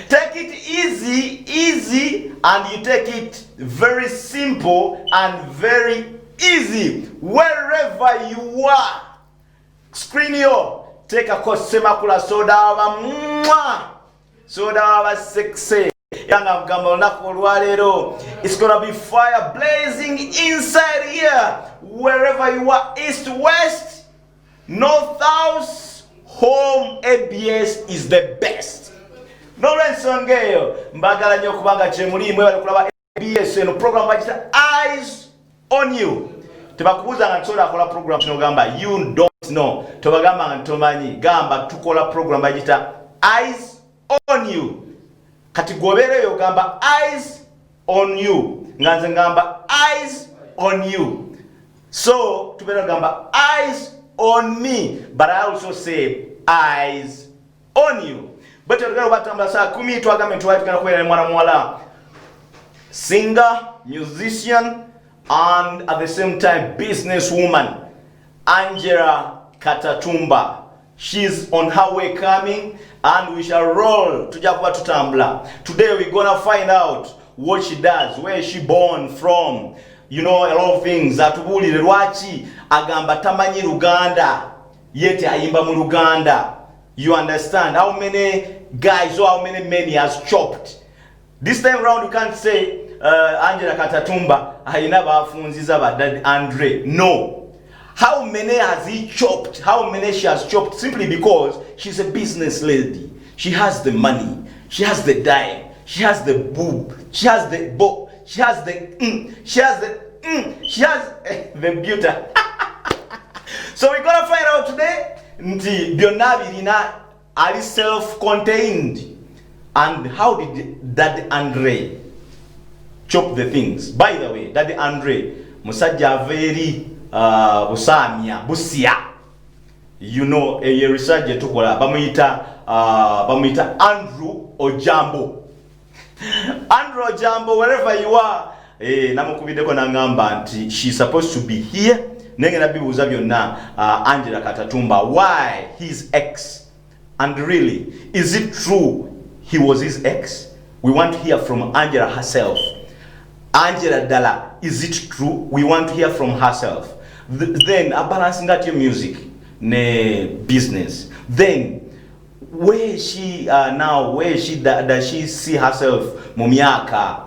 Take it easy, and you take it very simple and very easy wherever you are. Screen yo, take a course semakula soda wa soda wa sexy. Yanga mgamba olwalero. It's gonna be fire blazing inside here. Wherever you are, east, west, north, south, home, ABS is the best. No rensongeyo. Mbagala nyo kubanga chemuli mwe bali kulaba ABS no program bajita Eyes on You. Tebakubuza nga nsola akola program kino gamba you don't know. Tebagamba nga ntomanyi gamba tukola program bajita Eyes on You. Kati gobereyo gamba eyes on you. Nganze ngamba eyes on you. So tubera gamba eyes on me, but I also say eyes on you. But tukalo batamba saa 10 twagamba twayikana kwera mwana mwala. Singer, musician, and at the same time businesswoman, Angella Katatumba. She's on her way coming, and we shall roll to Jakuba Tutambla. Today we're gonna find out what she does, where is she born from, you know, a lot of things. Atubuli lwachi agamba tamanyi Luganda yete ayimba mu Luganda. You understand how many guys or how many men he has chopped. This time around you can't say Angella Katatumba ayina bafunziza ba Dad Andre. No. How many has he chopped? How many she has chopped? Simply because she's a business lady. She has the money. She has the dime. She has the boob. She has the bo. She has the She has the beauty. So we're gonna find out today. Nti byonabi lina ali self-contained. And how did Daddy Andre chop the things? By the way, Daddy Andre musajja very busamia busia, you know, a research tukola bamuyita Andrew Ojambo. Andrew Ojambo, wherever you are, namukubideko nangamba nti she's supposed to be here. Nenge nabibuza byonna Angella Katatumba why his ex, and really is it true he was his ex? We want to hear from Angella herself. Angella Dala, is it true? We want to hear from herself. Then a balancing that your music ne business. Then where is she now? Where is she? Does she see herself mumiaka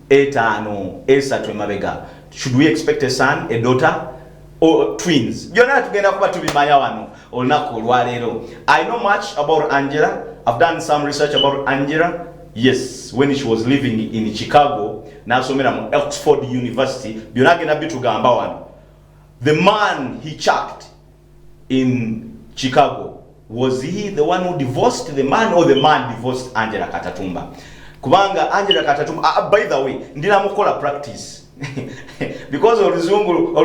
etano esatu mabega? Should we expect a son, a daughter, or twins? You're not going to be mayawano or nako. I know much about Angella. I've done some research about Angella. Yes, when she was living in Chicago, now so many Oxford University, you're not gonna be to Gamba. The man he chucked in Chicago, was he the one who divorced the man, or the man divorced Angella Katatumba? Kubanga Angella Katatumba, by the way, ndina mukola practice. Because oluzungu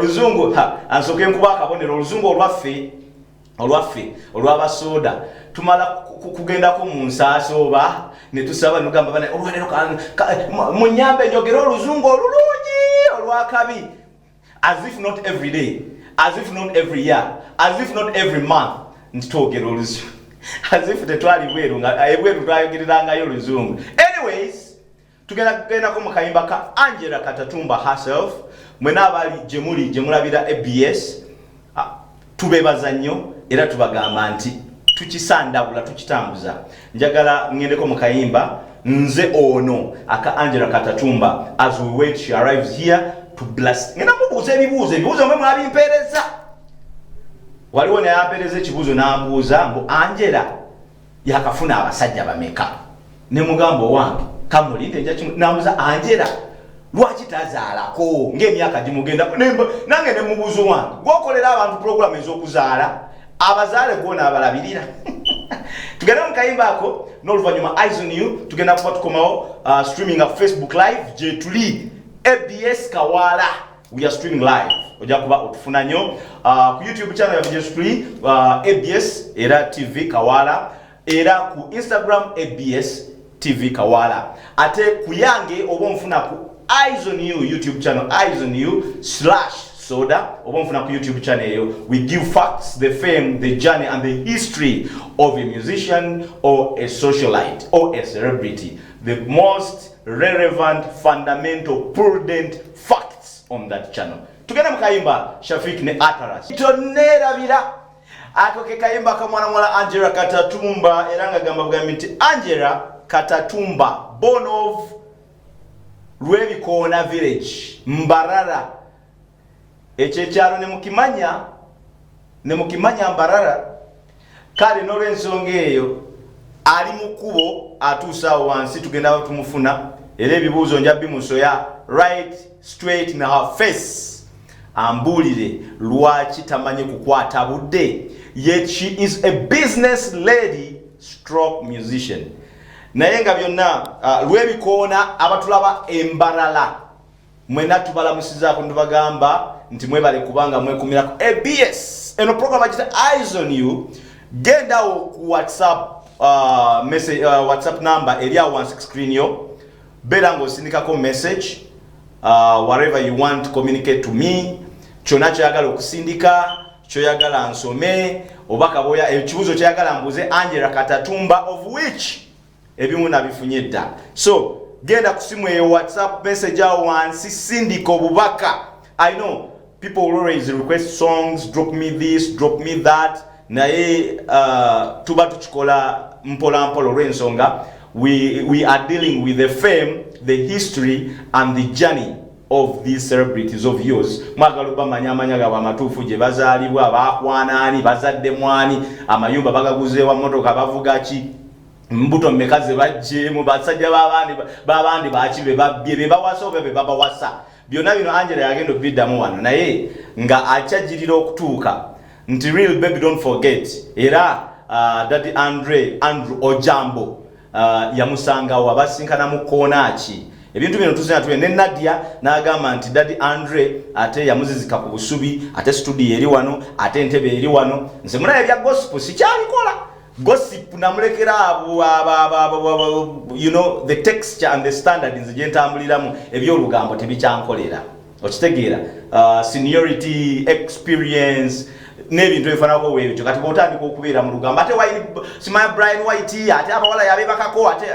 and so kubaka bone oluzungu olwafe soda tumala kugenda ku munsaso ba ne tusaba nugamba bana olwalero munyambe njogera oluzungu olulungi olwakabi, as if not every day, as if not every year, as if not every month ntogera oluzungu, as if the twali bweru twayogereranga oluzungu. Anyways, tugenda ko mukayimba ka Angella Katatumba herself mwena abali jemulabira ABS. Tubebaza nnyo era tubagamba nti tukisandabula tukitambuza. Njagala ngendeko mukayimba nze ono aka Angella Katatumba as we wait she arrives here to blast. Ngenda mubuuza ebibuuzo mwe mwabimpereza. Waliwo ne yampereza ekibuuzo n'ambuuza mbu Angella yakafuna abasajja bameka. Ne mugambo wange kamulinde nja namuza Angella lwaki tazaalako ng'emyaka gimugenda nange ne mubuuzo wange gwokolera abantu program ez'okuzaala abazaale gwona abalabirira. Tugenda mu kayimba ako n'oluvannyuma Eyes on You tugenda kuba tukomawo streaming at Facebook live gye tuli ABS Kawala. We are streaming live. Ojja kuba otufuna nnyo ku YouTube channel ya ABSTv ABS era TV Kawala, era ku Instagram ABS TV Kawala. Ate kuyange oba nfuna ku Eyes on You YouTube channel, Eyes on You / soda oba onfuna ku YouTube channel eyo. We give facts, the fame, the journey and the history of a musician or a socialite or a celebrity. The most relevant, fundamental, prudent facts on that channel. Tugenda mukayimba Shafik ne Ataras. Tonerabira ako ke kayimba ka mwana mwala Angella Katatumba era nga gamba bwa miti Angella Katatumba, born of Lwebikoona village, Mbarara. Ekyalo ne mukimanya Mbarara. Kale n'olw'ensonga eyo ali mukubo atuusa wansi tugenda tumufuna era ebibuuzo nja bimusoya right straight na her face ambulire lwaki tamanyi kukwata budde. Yet she is a business lady stroke musician. Naye nga byonna Lwebikoona abatulaba Embarala mwena tubalamusizaako ndibagamba nti mwebale kubanga mwekumirako ABS eno program agita Eyes on You. Genda ku WhatsApp message WhatsApp number eri awo wansi screen yo, beera ng'osindikako message whatever you want to communicate to me, kyonna kyoyagala okusindika, kyoyagala nsome, oba kaboya ekibuuzo kyoyagala mbuuze Angella Katatumba, of which ebimu nabifunye dda. So genda ku simu eyo WhatsApp message awo wansi, sindika obubaka. I know people always request songs, drop me this, drop me that. Naye tuba tukikola mpola mpola olw'ensonga we are dealing with the fame, the history and the journey of these celebrities of yours. Mwagala bamanya amanya gaba amatuufu gye bazaalibwa, baakwanani, bazadde mwani, amayumba bagaguzeewa, motoka bavuga ki, mbuto mmeka ze bajjeemu, basajja babandi baki be babbye, be bawasa oba be babawasa. Byonna bino Angella yagenda obiddamu wano naye nga akyajjirira okutuuka nti real baby don't forget. Era Daddy Andrew Ojambo yamusanga wabasinkana mu koonaki. Ebintu bino tuzina tuwe ne Nadia n'agamba nti Daddy Andre ate yamuzizika ku busubi, ate studio eri wano, ate entebe eri wano. Nze muna ebya gospel sikyalikola. Gossip namulekera abo you know the texture and the standard nze gye ntambuliramu ebyolugambo tebikyankolera. Okitegeera seniority, experience n'ebintu ebifaanako weebyo kati bw'otandika okubeera mu lugambo ate simanya Brian White ate abawala yabebakako ate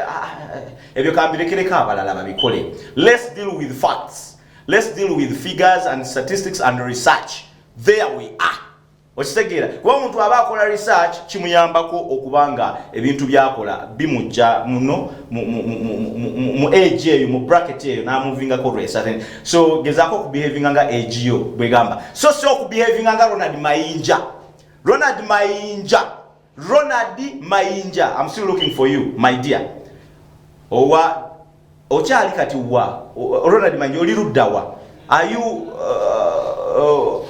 ebyo kambirekereko abalala babikole. Let's deal with facts. Let's deal with figures and statistics and research. There we are. Okitegeera kuba omuntu aba akola research kimuyambako okubanga ebintu byakola bimujja muno mu age eyo, mu bracket eyo n'amuvingako research. So gezaako okubehavinga nga age yo bwegamba. So okubehavinga nga Ronald Mayinja. I'm still looking for you, my dear. Owa okyali kati wa Ronald Mayinja oli luddawa? Are you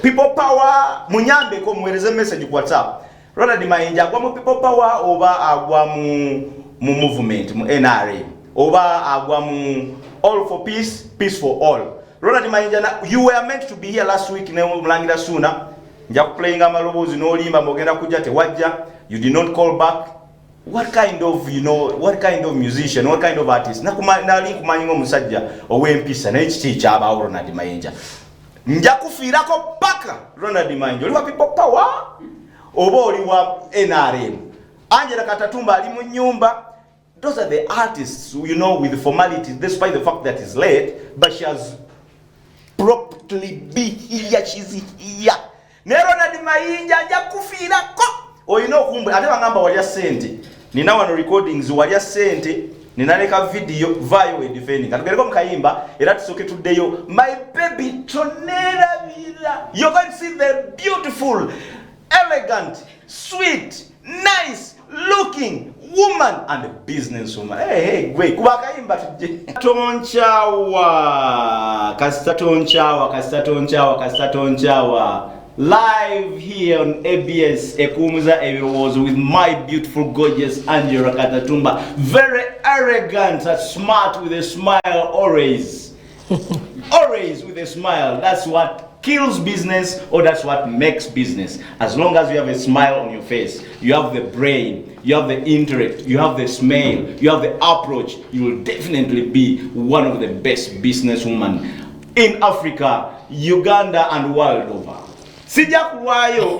people power? Munyambe ko muwereze message ku WhatsApp. Ronald Mayinja agwa mu people power oba agwa mu movement mu NRM oba agwa mu all for peace, peace for all. Ronald Mayinja, you were meant to be here last week ne mulangira sooner. Nja playing amaloboozi n'olimba mbogenda kujja tewajja. You did not call back. What kind of, you know, what kind of musician, what kind of artist? Nali kumanyinga omusajja ow'empisa naye kiti kyabaawo Ronald Mayinja. Nja kufiirako paka Ronald Mayinja. Oli wa people power oba oli wa NRM. Angella Katatumba ali mu nyumba. Those are the artists, you know, with formality, despite the fact that he's late, but she has properly be here. She's here. Ne Ronald Mayinja nja kufiirako. Oh, you know, kumbe ate bangamba walya sente. Nina wano recordings walya sente. Ninaleka video vayo defending. Katugereko mukayimba era tusoke tuddeyo. My baby tonerabira. You're going to see the beautiful, elegant, sweet, nice looking woman and a businesswoman. Hey, gwe kubakayimba tujje. Tonchawa. Live here on ABS Ekumuza was with my beautiful, gorgeous Angella Katatumba. Very arrogant and smart with a smile always. Always with a smile. That's what kills business, or that's what makes business. As long as you have a smile on your face, you have the brain, you have the intellect, you have the smell, you have the approach, you will definitely be one of the best businesswomen in Africa, Uganda, and world over. Sija kulwayo.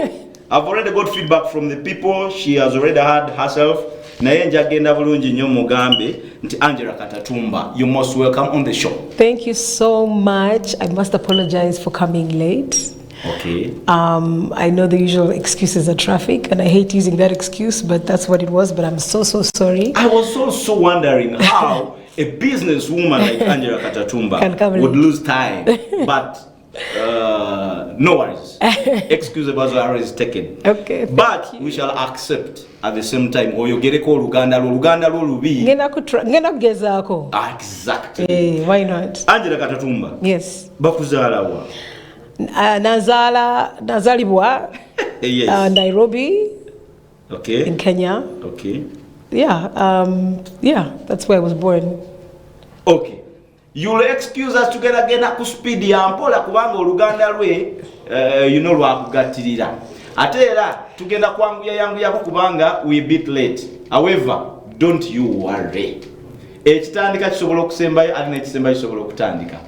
I've already got feedback from the people. She has already had herself. Naye njagenda bulungi nnyo mugambe nti Angella Katatumba, you're most welcome on the show. Thank you so much. I must apologize for coming late. Okay. I know the usual excuses are traffic, and I hate using that excuse, but that's what it was. But I'm so sorry. I was also wondering how a businesswoman like Angella Katatumba would lose time, but no worries. Excuse about the is taken. Okay. But we shall accept at the same time. Or you get a call Luganda Lubi. Exactly. Hey, why not? Angella Katatumba. Yes. Bakuzala wa. Nazalibwa. Yes. Nairobi. Okay. In Kenya. Okay. Yeah. Yeah. That's where I was born. Okay. You'll excuse us to get again ku speed ya mpola kubanga oluganda lwe lwakugatirira. Ate era tugenda kwanguya yangu yako kubanga we bit late. However, don't you worry. Ekitandika kisobola okusembayo ate n'ekisembayo kisobola okutandika.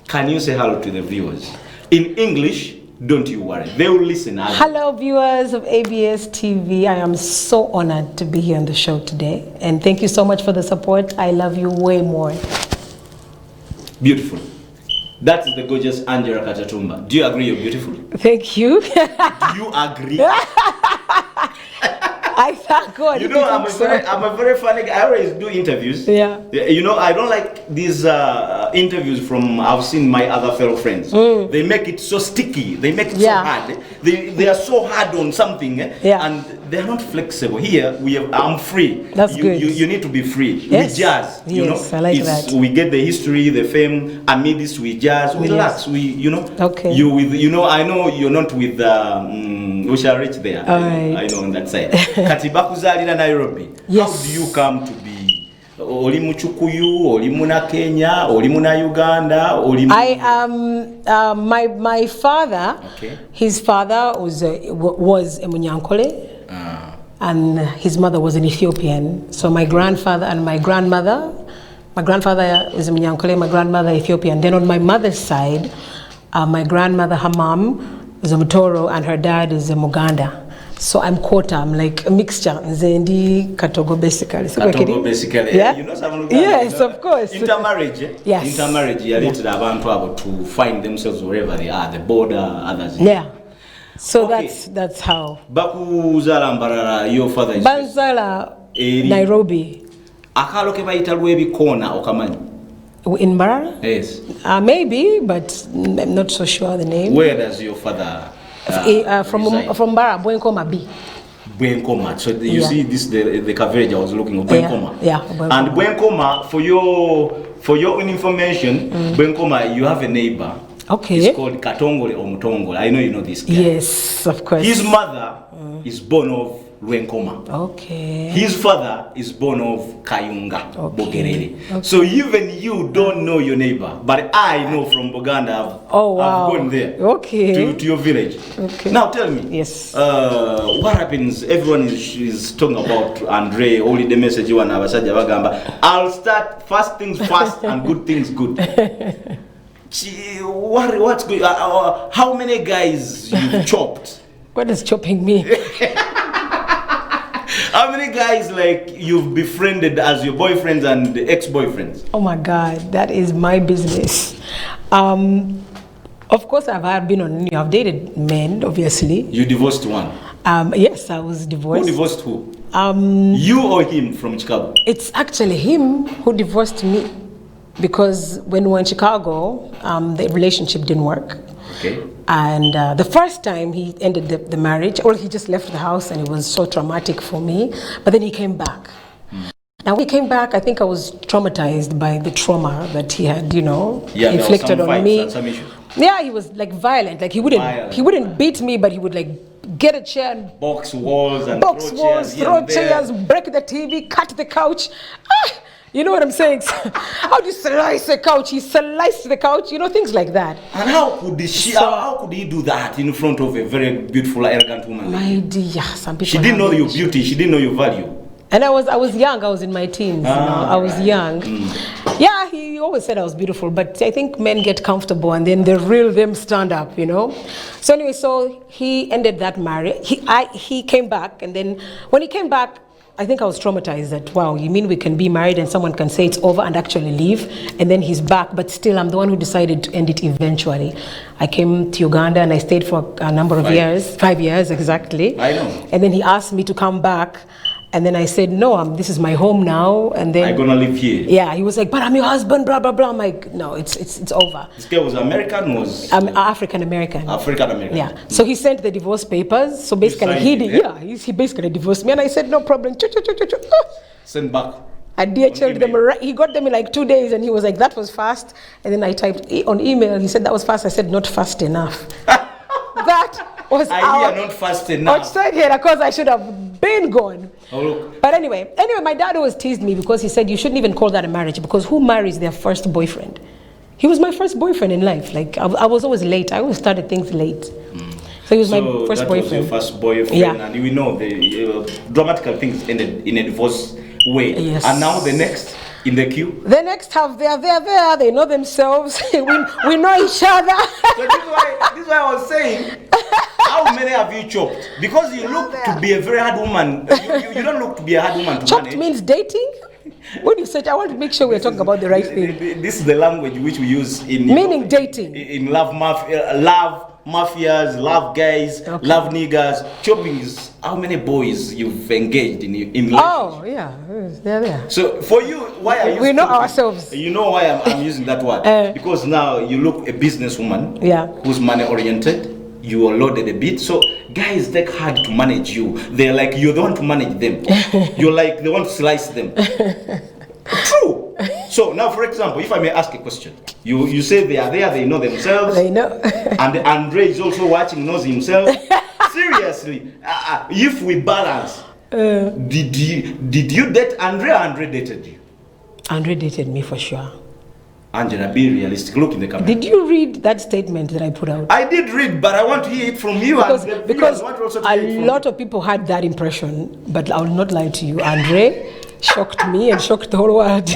Can you say hello to the viewers? In English, don't you worry. They will listen. Hello viewers of ABSTv. I am so honored to be here on the show today. And thank you so much for the support. I love you way more. Beautiful. That is the gorgeous Angella Katatumba. Do you agree you're beautiful? Thank you. Do you agree? I thank God. You know, I'm a very funny guy. I always do interviews. Yeah. You know, I don't like these interviews from I've seen my other fellow friends. They make it so sticky. They make it so hard. They are so hard on something, and they're not flexible. Here I'm free. That's good. You need to be free. Yes. We jazz. You know, I like that. We get the history, the fame. Amid this, we jazz. We relax. We Okay. I know you're not with. We shall reach there. All right. I know on that side. Katiba kuzalira Nairobi. Yes. How do you come to be? Oli muchukuyu, oli muna Kenya, oli muna Uganda, oli. I my father. Okay. His father was a Munyankole. And his mother was an Ethiopian. So my grandfather and my grandmother. My grandfather was a Munyankole. My grandmother Ethiopian. Then on my mother's side, my grandmother, her mom, is a Mutoro, and her dad is a Muganda. So I'm Kota. I'm like a mixture. Nzendi, Katogo, basically. Katogo, basically. Yeah. You know some Luganda, yes, of course. Intermarriage. Yes. Intermarriage. You need to find themselves wherever they are, the border, others. Yeah. So okay. that's how. Bakuzala Mbarara, your father is. Banzala, Nairobi. Akalo ke bayita lwebikona okamanyi. In Mbarara? Yes. Maybe, but I'm not so sure the name. Where does your father from Mbarara, Bwenkoma B. Bwenkoma. So you see this the coverage I was looking at Bwenkoma. Yeah. Bwenkoma. And Bwenkoma, for your own information, Bwenkoma, you have a neighbor. Okay. It's called Katongole or Mutongole. I know you know this guy. Yes, of course. His mother is born of Lwenkoma. Okay. His father is born of Kayunga, Bogerere. Okay. So even you don't know your neighbor, but I know from Buganda. Wow. I've gone there. Okay. To your village. Okay. Now tell me. Yes. What happens? Everyone is talking about Andre. Only the message you want Abasaja Bagamba. I'll start first things first and good things good. What's good? How many guys you've chopped? What is chopping me? How many guys like you've befriended as your boyfriends and ex-boyfriends? Oh my God, that is my business. Of course, I've dated men, obviously. You divorced one? Yes, I was divorced. Who divorced who? You or him from Chicago? It's actually him who divorced me. Because when we were in Chicago, the relationship didn't work. Okay. And the first time he ended the marriage, or he just left the house, and it was so traumatic for me. But then he came back. Now when he came back, I think I was traumatized by the trauma that he had, inflicted on me. Yeah, he was like violent. Like he wouldn't beat me, but he would like get a chair and box walls, throw chairs, break the TV, cut the couch. You know what I'm saying? How do you slice a couch? He sliced the couch, things like that. And how could he do that in front of a very beautiful, arrogant woman? My dear, some people. She didn't know your beauty. She didn't know your value. And I was young. I was in my teens. I was young. Yeah, he always said I was beautiful, but I think men get comfortable and then the real them stand up, So anyway, so he ended that marriage. He came back, and then when he came back, I think I was traumatized that, wow, you mean we can be married and someone can say it's over and actually leave? And then he's back, but still I'm the one who decided to end it eventually. I came to Uganda and I stayed for a number of years, 5 years exactly. I know. And then he asked me to come back. And then I said, no, this is my home now. And then I'm gonna live here. Yeah, he was like, but I'm your husband, blah, blah, blah. I'm like, no, it's over. This girl was American, African American. African American. Yeah. So he sent the divorce papers. So basically he basically divorced me, and I said, no problem. Send back. I DHL'd them. He got them in like 2 days, and he was like, that was fast. And then I typed on email. He said that was fast. I said, not fast enough. That was not fast enough. Outside here, because I should have been gone. Oh, look. But anyway, my dad always teased me because he said you shouldn't even call that a marriage, because who marries their first boyfriend? He was my first boyfriend in life. Like I was always late. I always started things late. So he was my first boyfriend. Was your first boyfriend, yeah. And we know the dramatical things ended in a divorce way. Yes. And now the next in the queue. The next half, they are there. They know themselves. we know each other. So this is why I was saying. How many have you chopped? Because you look to be a very hard woman. You don't look to be a hard woman to chopped manage. Means dating? When you said, I want to make sure we're talking about the right thing. This is the language which we use in... Meaning dating. In love mafias, love guys, okay. Love niggas. Chopping is how many boys you've engaged in life. Oh, yeah. They're there. So for you, why are you... We know ourselves. You know why I'm using that word? Because now you look a businesswoman who's money-oriented. You are loaded a bit, so guys take hard to manage you. They're like you're the one to manage them. You're like the one to slice them. True. So now, for example, if I may ask a question, you say they are there, they know themselves. They know. And Andre is also watching, knows himself. Seriously, if we balance, did you date Andre or Andre dated you? Andre dated me for sure. Angela, be realistic. Look in the camera. Did you read that statement that I put out? I did read, but I want to hear it from you. Because a lot of people had that impression, but I will not lie to you. Andre shocked me and shocked the whole world.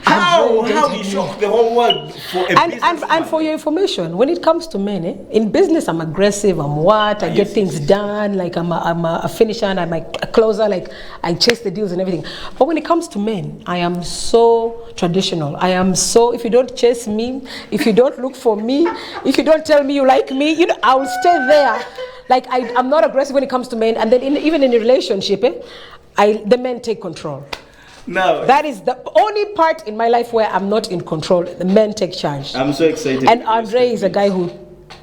How he shocked the whole world for a and for your information, when it comes to men, in business I'm aggressive, I get things done, like I'm a finisher and I'm a closer, like I chase the deals and everything. But when it comes to men, I am so traditional. I am so, if you don't chase me, if you don't look for me, if you don't tell me you like me, I will stay there. Like I'm not aggressive when it comes to men, and then even in a relationship, the men take control. No. That is the only part in my life where I'm not in control. The men take charge. I'm so excited. And Andre is a guy who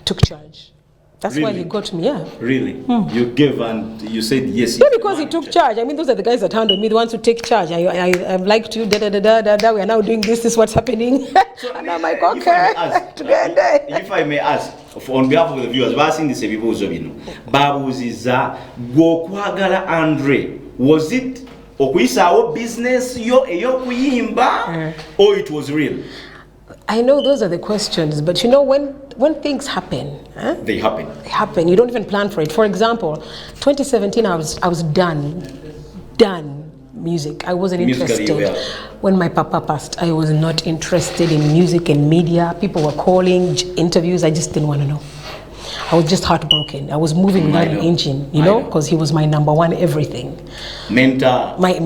took charge. That's why he got me, Really? You gave and you said yes. Yeah, because he took charge. I mean, those are the guys that handle me, the ones who take charge. I'm like to we are now doing this is what's happening. So, and I'm like, okay. If I may ask, on behalf of the viewers, Babuziza, Gwokwagala Andre, was it okuyisaawo business yo ey'okuyimba or it was real? I know those are the questions, but when things happen, they happen. They happen. You don't even plan for it. For example, 2017, I was done music. I wasn't interested. When my papa passed, I was not interested in music and media. People were calling, interviews. I just didn't want to know. I was just heartbroken. I was moving without an engine, because he was my number one everything. Mentor. My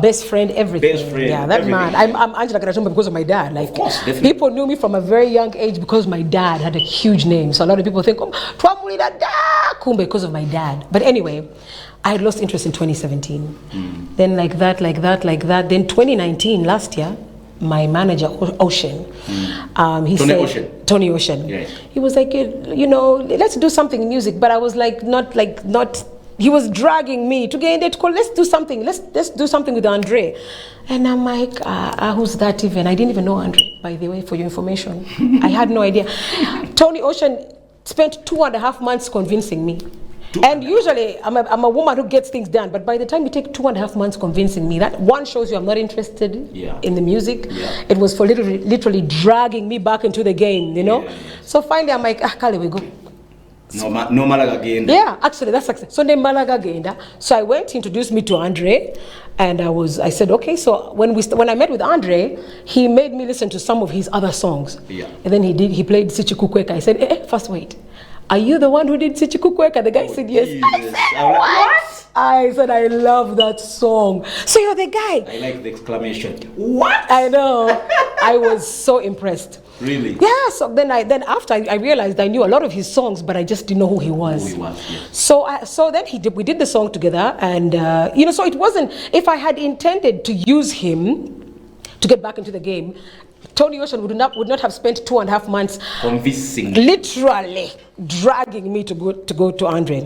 best friend, everything. Best friend, yeah, that man. I'm Angella Katatumba because of my dad. Like, of course, definitely. People knew me from a very young age because my dad had a huge name. So a lot of people think, because of my dad. But anyway, I had lost interest in 2017. Then like that. Then 2019, last year, my manager, Ocean, Tony Ocean. Yeah. He was like, let's do something in music. But I was like, not. He was dragging me to get into call. Let's do something. Let's do something with Andre. And I'm like, who's that even? I didn't even know Andre, by the way, for your information. I had no idea. Tony Ocean spent 2.5 months convincing me. And usually, I'm a woman who gets things done, but by the time you take 2.5 months convincing me, that one shows you I'm not interested in the music. Yeah. It was for literally dragging me back into the game, Yeah. So finally, I'm like, Kale, we go. No malaga genda. Yeah, actually that's success. So malaga genda. So I went, he introduced me to Andre, and I said, okay. So when I met with Andre, he made me listen to some of his other songs. Yeah. And then he played Sichikukweka. I said, first wait. Are you the one who did Sichikukweka? The guy said yes. I said, what? I said, I love that song. So you're the guy. I like the exclamation. What? I know. I was so impressed. Really? Yeah. So then after I realized I knew a lot of his songs, but I just didn't know who he was. Who he was, yes. So then we did the song together, and so it wasn't. If I had intended to use him to get back into the game, Tony Ocean would not have spent 2.5 months convincing, literally dragging me to go to Andre.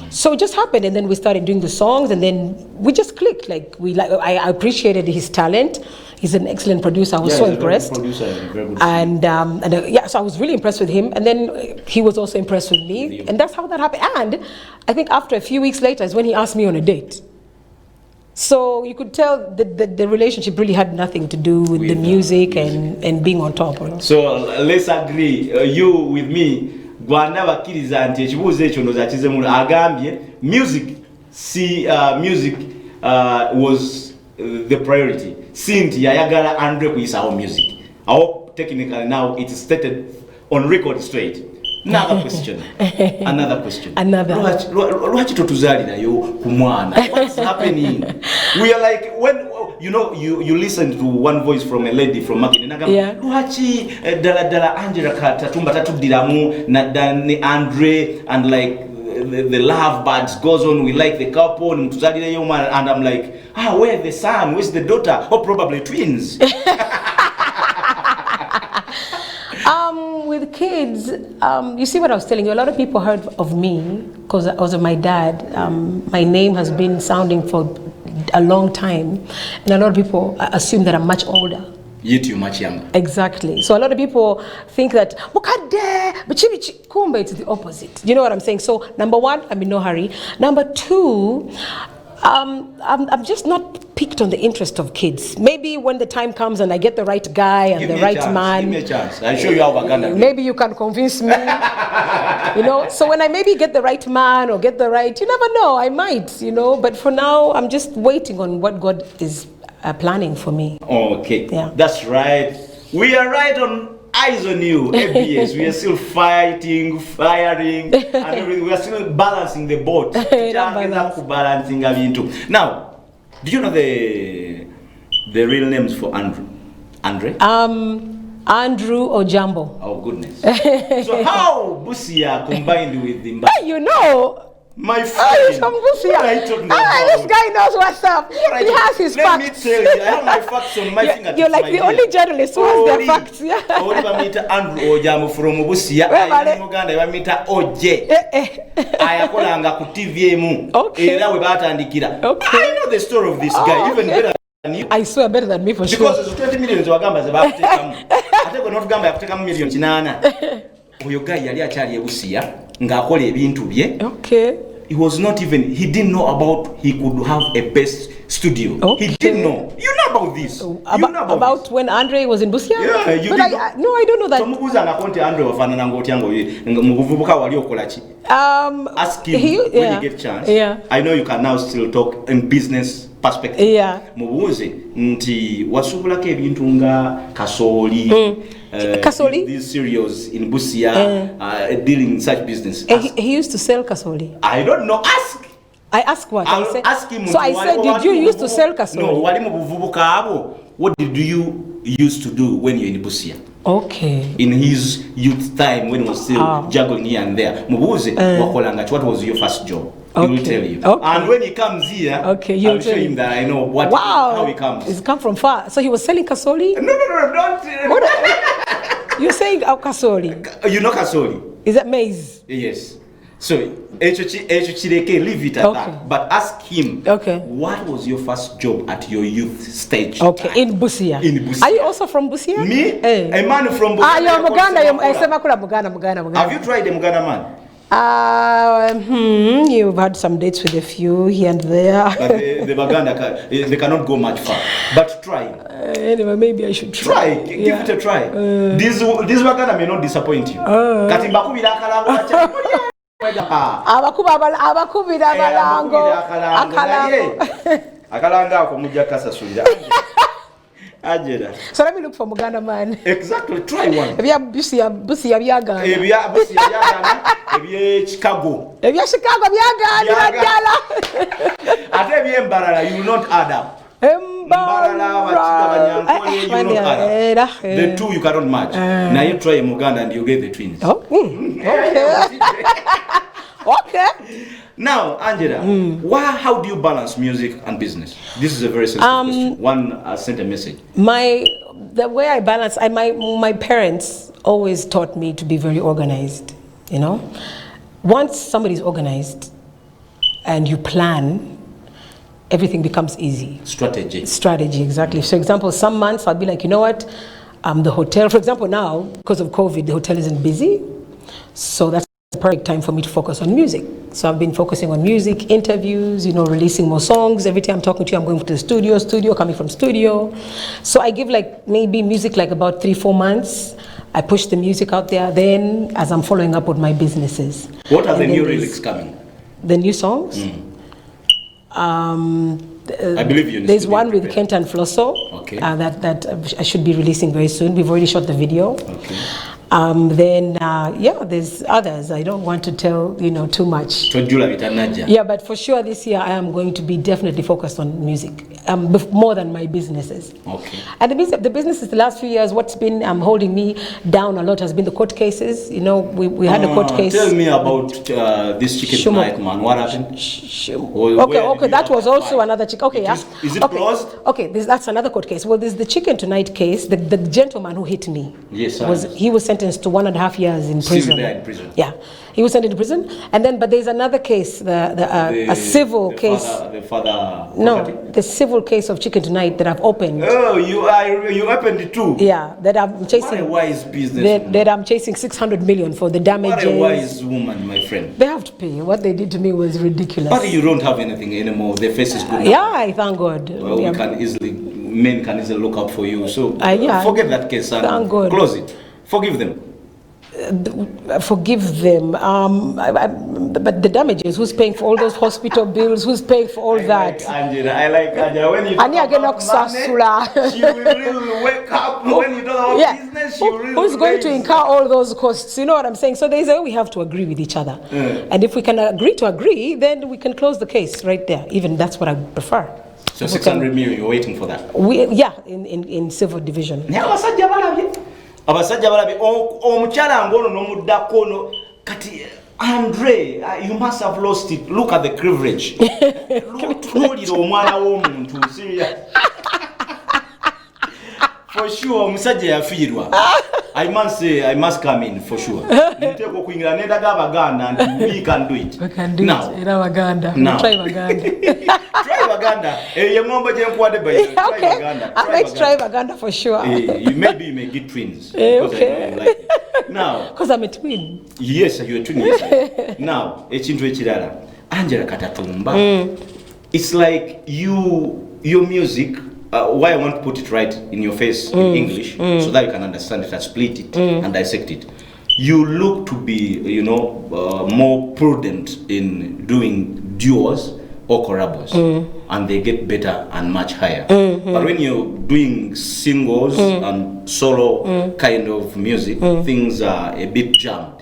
So it just happened, and then we started doing the songs, and then we just clicked. I appreciated his talent. He's an excellent producer. I was so impressed. Producer, very good. So I was really impressed with him, and then he was also impressed with me, and that's how that happened. And I think after a few weeks later is when he asked me on a date. So you could tell that the relationship really had nothing to do with the music and being on top. So let's agree, you with me, Gwana bakiriza nti ekibuuzo ekyo ndoza kizemu agambye music was the priority. Sinti yayagala Andre kuyisawo music. I hope technically now it's stated on record straight. Another question. Lwaki totuzalirayo ku mwana? What's happening? We are like, when you listen to one voice from a lady from Makini nagamba lwaki dala Angella Katatumba tatudiramu ne Andre, and like the love birds goes on, we like the couple and I'm like, where's the son, where's the daughter, or probably twins. With kids, you see what I was telling you, a lot of people heard of me because of my dad. My name has been sounding for a long time, and a lot of people assume that I'm much older. Yet you're much younger. Exactly. So a lot of people think that, kumbe, it's the opposite. You know what I'm saying? So number one, I'm in no hurry. Number two, I'm just not picked on the interest of kids. Maybe when the time comes and I get the right guy and the right man. Give me a chance. I'll show you how Baganda. Maybe you can convince me. So when I maybe get the right man or get the right, you never know, I might, But for now, I'm just waiting on what God is planning for me. Okay. Yeah. That's right. We are right on. Eyes on you, ABS. We are still firing, and everything. We are still balancing the boat. Now, do you know the real names for Andrew? Andre? Andrew or Jambo. Oh goodness. So how Busia combined with the my friend. He's from Busia. This guy knows what's up. He has his facts. Let me tell you, I have my facts on my fingertips. You're like the only journalist who has their facts. Yeah. Andrew Ojamu from Busia. Muganda bamita Oje. Ayakolanga ku TV emu. Era we batandikira. I know the story of this guy even better than you. I swear better than me for sure. Because there's 20 million wagamba ze bakutekamu. Ate ko not gamba yakutekamu million 8. Oyo guy yali akyali e Busia ng'akola ebintu bye. Okay. He didn't know about he could have a best studio. Okay. He didn't know. You know about this. About when Andre was in Busia? Yeah, you but no, I don't know that. Ask him when you get a chance. Yeah. I know you can now still talk in business perspective. Yeah. Mubuze nti wasubulako ebintu nga kasoli. Kasoli? These cereals in Busia dealing in such business. He used to sell kasoli. I don't know. Ask. I ask what? I said. Ask him. So I said, did you used to sell kasoli? No. What did you used to do when you're in Busia? Okay. In his youth time when he was still juggling here and there. Mubuze wakolanga. What was your first job? He will tell you. Okay. And when he comes here, I'll show him that I know how he comes. He's come from far. So he was selling kasoli? No, don't. You're saying kasoli? You know kasoli? Is that maize? Yes. So, leave it at that. But ask him, what was your first job at your youth stage? Okay, in Busia. Are you also from Busia? Me? A man from Busia. You're Muganda. Have you tried the Muganda man? You've had some dates with a few here and there. But the Baganda, they cannot go much far. But try. Anyway, maybe I should try. Give it a try. This Baganda may not disappoint you. abakubira abalango akalango ako mujja kasasulira. Angela. So let me look for Muganda man. Exactly, try one. Busi ya byagana. Busi ya byagana. Ebye Chicago. Ebye Chicago byagana. Ate ebye Mbarara, you will not add up. Mbarara Banyankole, you will not add up. The two you cannot match. Now you try Muganda and you get the twins. Oh. Okay. Now, Angela, how do you balance music and business? This is a very sensitive question. One sent a message. The way I balance, my parents always taught me to be very organized. You know, once somebody's organized and you plan, everything becomes easy. Strategy, exactly. So, example, some months I'll be like, you know what, the hotel, for example, now because of COVID, the hotel isn't busy, so that's the perfect time for me to focus on music. So I've been focusing on music, interviews, you know, releasing more songs. Every time I'm talking to you, I'm going to the studio, coming from studio. So I give like maybe music like about 3-4 months. I push the music out there. Then as I'm following up with my businesses. What are the new lyrics coming? The new songs? I believe you. There's one with Kent and Flosso. Okay. That I should be releasing very soon. We've already shot the video. Okay. There's others. I don't want to tell, you know, too much. Yeah, but for sure this year I am going to be definitely focused on music, more than my businesses. Okay. And the businesses the last few years, what's been holding me down a lot has been the court cases. You know, we had a court case. Tell me about this chicken tonight, man. What happened? Okay, that was also another chicken. Okay, yeah. Is it closed? Okay, that's another court case. Well, there's the chicken tonight case. The gentleman who hit me. Yes, he was sentenced to 1.5 years in prison. Still there in prison. Yeah, he was sentenced to prison, but there's another case, a civil case. The civil case of Chicken Tonight that I've opened. Oh, you opened it too. Yeah, that I'm chasing. What a wise business. That I'm chasing 600 million for the damages. What a wise woman, my friend. They have to pay. What they did to me was ridiculous. But you don't have anything anymore. The face is good. Yeah, I thank God. Well, men can easily look out for you. So forget that case and thank God. Close it. Forgive them. Forgive them. But the damages, who's paying for all those hospital bills? Who's paying for all that? I like Angela. When you talk about money, she will really wake up. When you talk about business, she will really who's going to incur all those costs? You know what I'm saying? So there's a way we have to agree with each other. And if we can agree, then we can close the case right there. Even that's what I prefer. So 600 million, you're waiting for that? In civil division. Abasajja balabi omukyala ngono nomuddako no kati Andre, you must have lost it. Look at the privilege. Tunuulira omwana w'omuntu serious. For sure omusajja yafiirwa. I must come in for sure. Nteeka okuyingira nendaga Abaganda and we can do it. We can do now. It. Era Baganda. Try Baganda. Try Baganda. Ye ngombe je nkwade bayi. Try Baganda. Let's try Baganda for sure. You may get twins. Okay. Like now. Because I'm a twin. Yes, you're a twin. Yes. Now, ekintu ekirala. Angella Katatumba. It's like your music. Why I want to put it right in your face in English so that you can understand it and split it and dissect it. You look to be, more prudent in doing duos or collabos, and they get better and much higher. But when you're doing singles and solo kind of music, things are a bit jammed.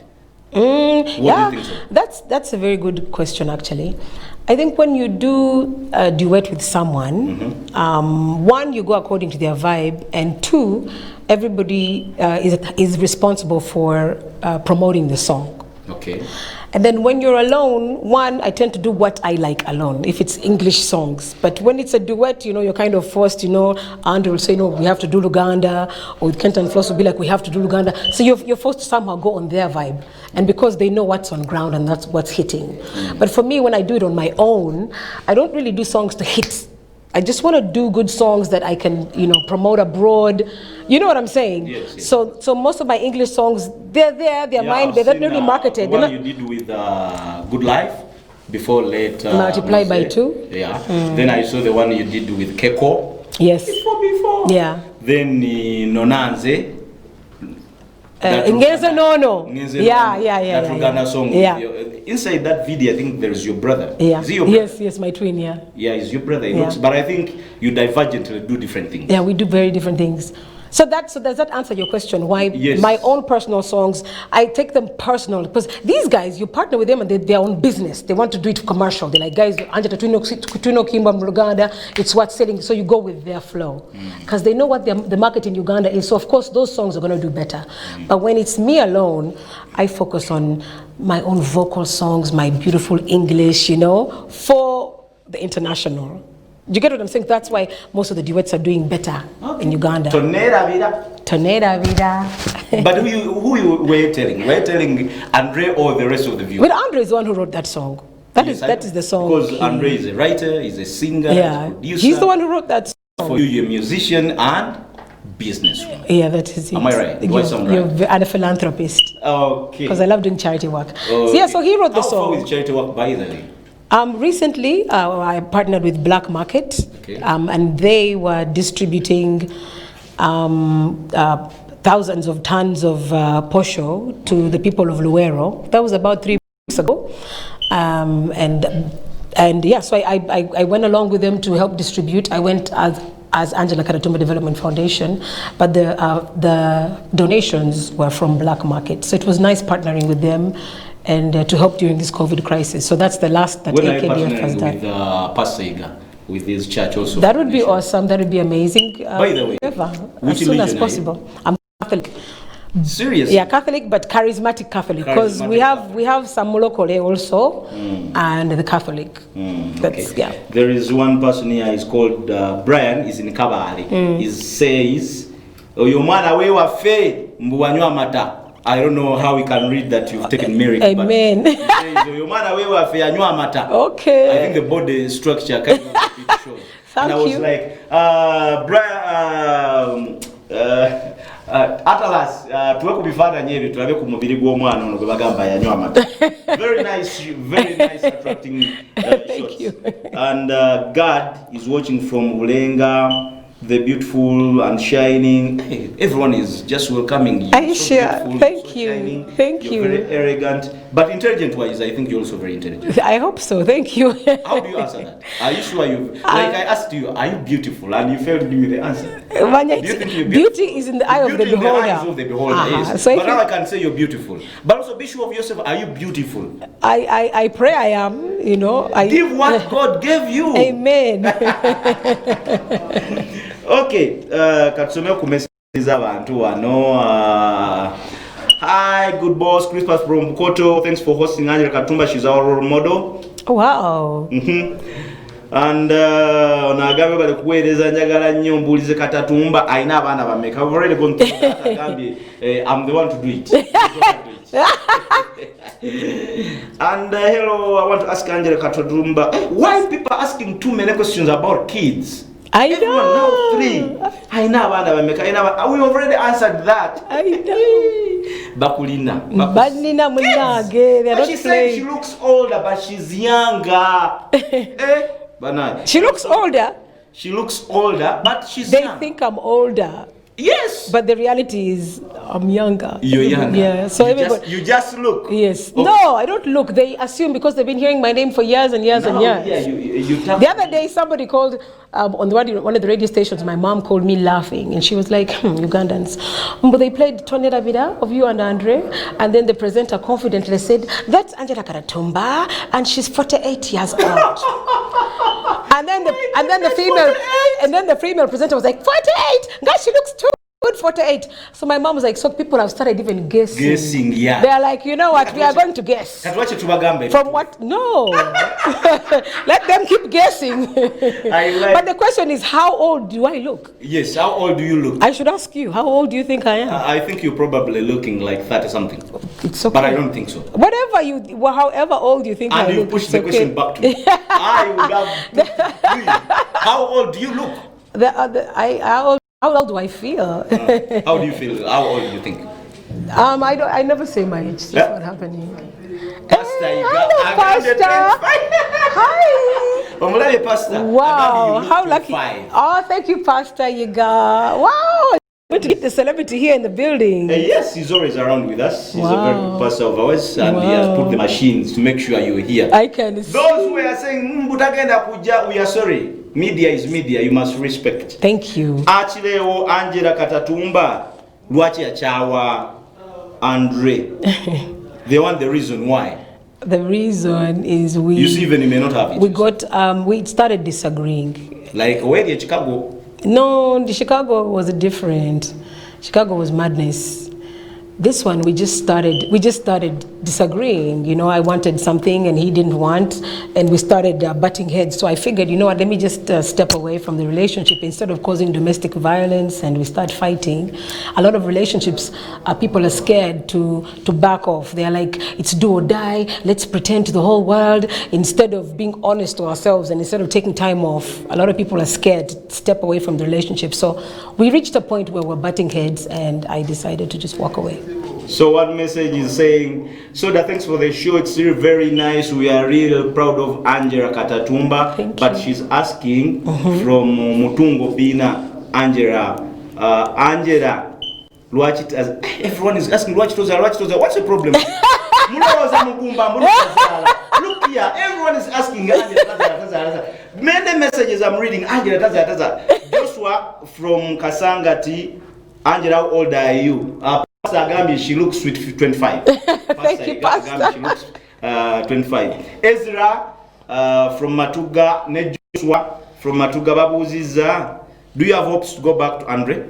What do you think so? That's a very good question actually. I think when you do a duet with someone, one, you go according to their vibe, and two, everybody is responsible for promoting the song. Okay. And then when you're alone, one, I tend to do what I like alone, if it's English songs. But when it's a duet, you're kind of forced, Andrew will say, no, we have to do Luganda, or with Kent and Floss will be like, we have to do Luganda. So you're forced to somehow go on their vibe. And because they know what's on ground and that's what's hitting. But for me, when I do it on my own, I don't really do songs to hit. I just want to do good songs that I can, promote abroad. You know what I'm saying? Yes. So most of my English songs, they're mine. They're not really marketed. The one you did with Good Life before late. Multiply by 2. Yeah. Then I saw the one you did with Keko. Yes. Before. Yeah. Then Nonanze. Ngeze no. Yeah. That song. Yeah. Inside that video, I think there is your brother. Yeah. Is he your brother? Yes, my twin. Yeah. Yeah, he's your brother. But I think you divergently do different things. Yeah, we do very different things. So does that answer your question? Why my own personal songs, I take them personal because these guys, you partner with them and their own business. They want to do it commercial. They're like, guys, Angella Katatumba Uganda, it's what's selling. So you go with their flow because they know what the market in Uganda is. So of course those songs are going to do better. But when it's me alone, I focus on my own vocal songs, my beautiful English, for the international. Do you get what I'm saying? That's why most of the duets are doing better in Uganda. Tonera vida. But who were you telling? Were you telling Andre or the rest of the viewers? Well, Andre is the one who wrote that song. That is the song. Because Andre is a writer, he's a singer, he's a producer. He's the one who wrote that song. For you, a musician and businesswoman. Yeah, that is it. Am I right? Do I sound right? You're a philanthropist. Okay. Because I love doing charity work. Okay. So he wrote the song. How far with charity work, by the way? Recently, I partnered with Black Market, and they were distributing thousands of tons of posho to the people of Luero. That was about 3 weeks ago, so I went along with them to help distribute. I went as Angella Katatumba Development Foundation, but the donations were from Black Market. So it was nice partnering with them and to help during this COVID crisis. So that's the last that AKDF has done. With Pastor Iga, with his church also? That would be awesome. That would be amazing. By the way, as soon as possible. I'm Catholic. Seriously? Yeah, Catholic, but charismatic Catholic, because we have some Mulokole also, and the Catholic. There is one person here. He's called Brian. He's in Kabale. He says, "Oyo mwana we wafe mbuwanywa mata." I don't know how we can read that you've taken Mary. Amen. But he says, "Oyo mwana we wafe anywa mata." Okay. I think the body structure kind of it shows. Thank you. And I was like, Brian. Atalas tuwe kubifana nyebi tulabe ku mubiri gw'omwana ono gwe bagamba yanywa amata. Very nice attracting Thank you. And God is watching from Ulenga, the beautiful and shining. Everyone is just welcoming you. Are you sure? Thank you. Shining. Thank you're you. Very arrogant, but intelligent-wise, I think you're also very intelligent. I hope so. Thank you. How do you answer that? Are you sure you? Like I asked you, are you beautiful? And you failed to give me the answer. Do you think you're beauty is in the eye of the beholder. In the eyes of the beholder, yes. So but now I can say you're beautiful. But also be sure of yourself. Are you beautiful? I pray I am. Give what God gave you. Amen. Okay, katusome ku message abantu wano. Hi, good boss, Christmas from Bukoto. Thanks for hosting Angella Katatumba. She's our role model. Wow. And nagabe bali kuweereza njagala nnyo mbuulize Katatumba ayina abaana bameka. I've already gone through that. I'm the one to do it. And hello, I want to ask Angella Katatumba, why people are asking too many questions about kids? I know. Everyone now 3. I know. We already answered that. I know. Bakulina. Badnina munage. They're not she said she looks older, but she's younger. She looks older. She looks older, but she's young. They think I'm older. Yes. But the reality is, I'm younger. You're younger. Yeah. So you just look. Yes. Okay. No, I don't look. They assume because they've been hearing my name for years and years and years. Yeah, the other day, somebody called on one of the radio stations. My mom called me laughing, and she was like, "Ugandans." But they played Tonera Vida of you and Andre, and then the presenter confidently said, "That's Angella Katatumba, and she's 48 years old." And then the female presenter was like, 48. Guys, she looks too good, 48. So my mom was like, so people have started even guessing. Guessing, yeah. They're like, you know what? We are going to guess. From what? No. Let them keep guessing. But the question is, how old do I look? Yes, how old do you look? I should ask you, how old do you think I am? I think you're probably looking like 30 something. It's okay. But I don't think so. However old you think I look. And you push the question back to me. I would have. How old do you look? How old do I feel? How do you feel? How old do you think? I never say my age. That's what happening. Pastor, Hi. Wow, how lucky. Oh, thank you, Pastor Yiga. Wow. want to get the celebrity here in the building. Yes, he's always around with us. He's Wow. a very good pastor of ours, and he has put the machines to make sure you're here. I can see. Those who are saying, Butagenda Kuja, we are sorry. Media is media, you must respect. Thank you. Achileo Angella Katatumba, Lwachi Achawa, Andre. They want the reason why. The reason is we. You see, even you may not have it. We started disagreeing. Like, where in Chicago? No, the Chicago was different. Chicago was madness. This one we just started disagreeing. You know, I wanted something and he didn't want, and we started butting heads. So I figured, you know what, let me just step away from the relationship instead of causing domestic violence, and we start fighting. A lot of relationships, people are scared to back off. They're like, it's do or die, let's pretend to the whole world, instead of being honest to ourselves and instead of taking time off. A lot of people are scared to step away from the relationship. So we reached a point where we're butting heads, and I decided to just walk away. So one message is saying, Soda, thanks for the show. It's really very nice. We are really proud of Angella Katatumba. Thank but you. she's asking from Mutungo Pina, Angella, everyone is asking, what's the problem? Look here, everyone is asking Angella. Many messages I'm reading, Angella. Joshua from Kasangati, Angella, how old are you? Pastor Agambi, she looks sweet, 25. Thank you, Pastor. Agambi, she looks 25. Ezra from Matuga, Joshua from Matuga Babuziza. Do you have hopes to go back to Andre?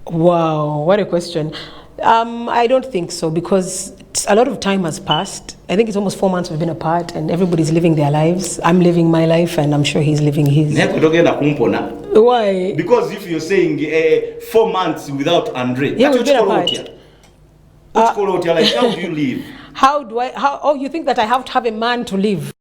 Wow, what a question. I don't think so, because a lot of time has passed. I think it's almost 4 months we've been apart, and everybody's living their lives. I'm living my life, and I'm sure he's living his. Why? Because if you're saying 4 months without Andre, yeah, we've been apart. Like, how do you live? Oh, you think that I have to have a man to live?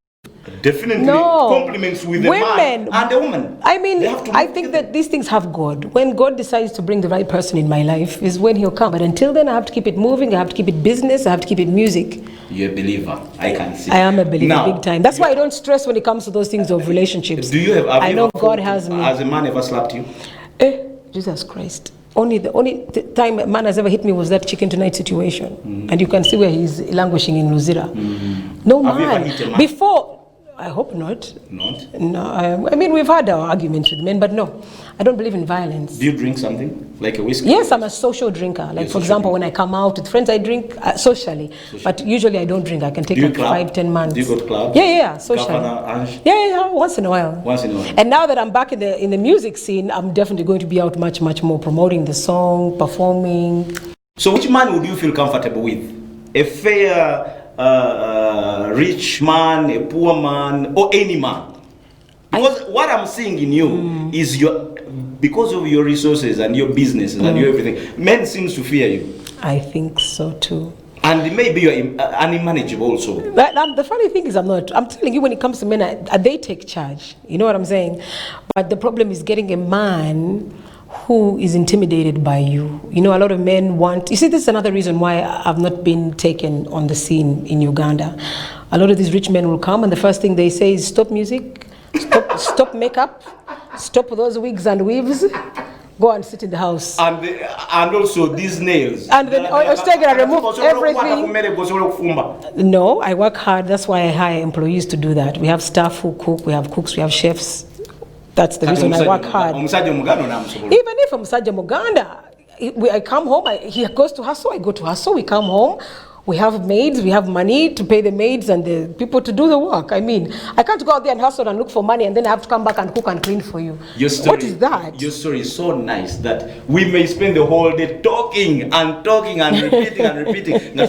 Definitely. No. Compliments with a man and a woman. I mean, I think that these things have God. When God decides to bring the right person in my life is when he'll come. But until then, I have to keep it moving. I have to keep it business. I have to keep it music. You're a believer. I can see. I am a believer, now, big time. That's why I don't stress when it comes to those things of relationships. Do you have I know God has me. Has a man ever slapped you? Jesus Christ. The only time a man has ever hit me was that chicken tonight situation. And you can see where he's languishing in Luzira. No man. Have you ever hit a man? Before, I hope not. Not? No, I mean, we've had our arguments with men, but no, I don't believe in violence. Do you drink something? Like a whiskey? Yes, I'm a social drinker. Like, for example, when I come out with friends, I drink socially. But usually I don't drink. I can take like 5-10 months. Do you go to clubs? Yeah, socially. Governor, yeah, once in a while. Once in a while. And now that I'm back in the music scene, I'm definitely going to be out much more promoting the song, performing. So which man would you feel comfortable with? A fair, rich man, a poor man, or any man? Because what I'm seeing in you is because of your resources and your businesses and your everything, men seems to fear you. I think so too. And maybe you're unmanageable also. The funny thing is I'm telling you, when it comes to men, they take charge. You know what I'm saying? But the problem is getting a man who is intimidated by you. You know, a lot of men want... You see, this is another reason why I've not been taken on the scene in Uganda. A lot of these rich men will come, and the first thing they say is, stop music, stop makeup, stop those wigs and weaves, go and sit in the house. And also these nails. And then I remove everything. No, I work hard. That's why I hire employees to do that. We have staff who cook, we have cooks, we have chefs. That's the reason I work hard. Even if I'm Musajja Muganda, I come home, he goes to hustle, I go to hustle, we come home, we have maids, we have money to pay the maids and the people to do the work. I mean, I can't go out there and hustle and look for money and then I have to come back and cook and clean for you. What is that? Your story is so nice that we may spend the whole day talking and repeating and repeating. And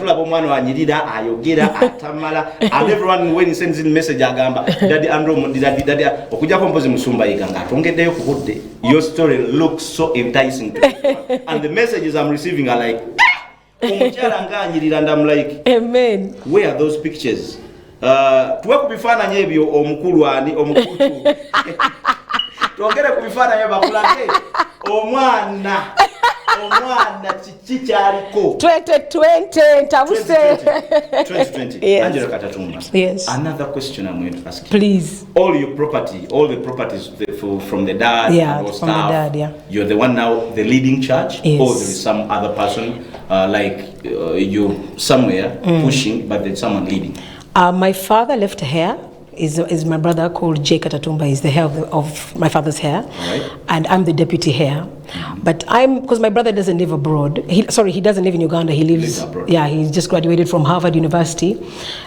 everyone, when he sends in message, Daddy Andrew, your story looks so enticing to me. And the messages I'm receiving are like, and I'm like, amen. Where are those pictures? Tuwe kubifana nyebyo omukulu ani omukulu. Tuongere kubifana nyeba kulake omwana chichichaliko. 2020 Yes. Angella Katatumba. Yes. Another question I'm going to ask you. Please. All the properties, the from the dad. Yeah, and all from stuff. the dad. Yeah. You're the one now, the leading charge, Yes. or there is some other person you're somewhere pushing, but there's someone leading. My father left hair. Is my brother called Angella Katatumba. He's the hair of my father's hair, right. And I'm the deputy hair. But because my brother doesn't live abroad. He doesn't live in Uganda. He lives abroad. Yeah, he's just graduated from Harvard University,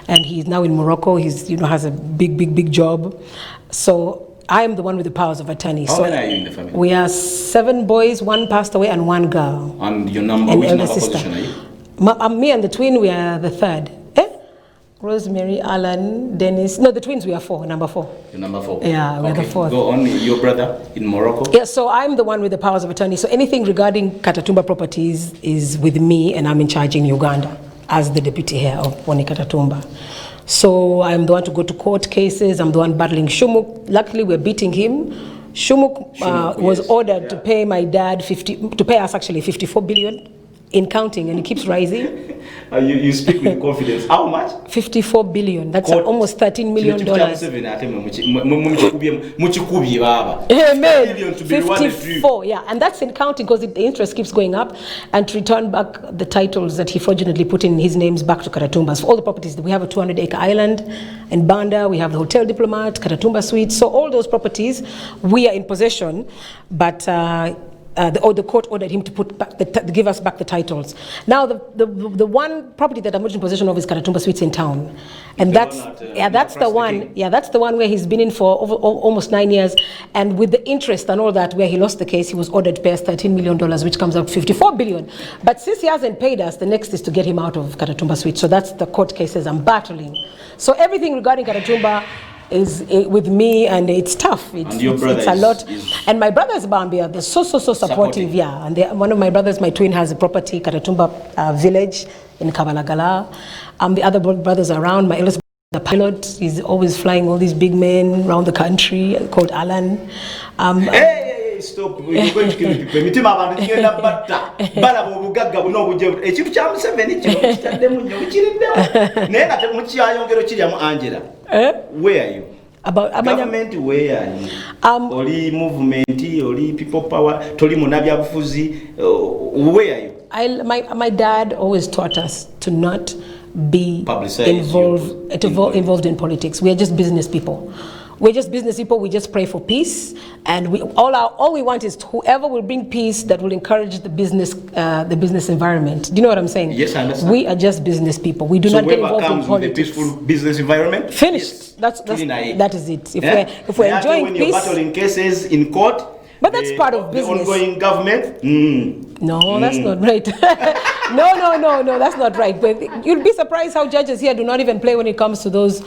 and he's now in Morocco. He's has a big job. So I am the one with the powers of attorney. How so many are you in the family? We are 7 boys, 1 passed away, and 1 girl. And your number? Which number position are you? Me and the twin, we are the 3rd. Rosemary, Alan, Dennis. No, the twins, we are 4, number 4. You're number 4? Yeah, we're the 4th. Go on, your brother in Morocco? Yeah, so I'm the one with the powers of attorney. So anything regarding Katatumba properties is with me, and I'm in charge in Uganda as the deputy heir of Wani Katatumba. So I'm the one to go to court cases. I'm the one battling Shumuk. Luckily, we're beating him. Shumuk was ordered to pay my dad to pay us actually 54 billion in counting, and it keeps rising. You speak with confidence. How much? 54 billion. That's almost $13 million. Amen. 54, yeah, and that's in counting because the interest keeps going up. And to return back the titles that he fraudulently put in his names back to Katatumba's. For all the properties, we have a 200-acre island in Banda, we have the Hotel Diplomat, Katatumba Suites. So all those properties, we are in possession, but the court ordered him to put back to give us back the titles. Now the one property that I'm not in possession of is Katatumba Suites in town, and that's the one. Yeah, that's the one where he's been in for almost 9 years, and with the interest and all that, where he lost the case, he was ordered to pay us $13 million, which comes out 54 billion. But since he hasn't paid us, the next is to get him out of Katatumba Suites. So that's the court cases I'm battling. So everything regarding Katatumba is with me, and it's tough. It's a lot. And my brother is Bambia. They're so supportive. Yeah. And one of my brothers, my twin, has a property, Katatumba village in Kabalagala. The other brothers around, my eldest brother, the pilot, he's always flying all these big men around the country, called Alan. Stop. We're going to kill people. Mitima abantu kigenda batta. Bala bobugagga buno obuje. Ekintu kya Museveni kino kitaddemu nnyo kiriddewo. Naye nga temukyayongero kiryamu Angela. Where are you? About government, where are you? Oli movement, oli people power, toli munabyabufuzi. Where are you? My dad always taught us to not be involved in politics. We are just business people. We're just business people. We just pray for peace, and all we want is whoever will bring peace that will encourage the business environment. Do you know what I'm saying? Yes, I understand. We are just business people. We do not get involved in politics. With a peaceful business environment. Finished. Yes. That is it. If we're enjoying when peace, you're battling cases in court. But that's part of business. The ongoing government. No, that's not right. No, that's not right. But you'll be surprised how judges here do not even play when it comes to those.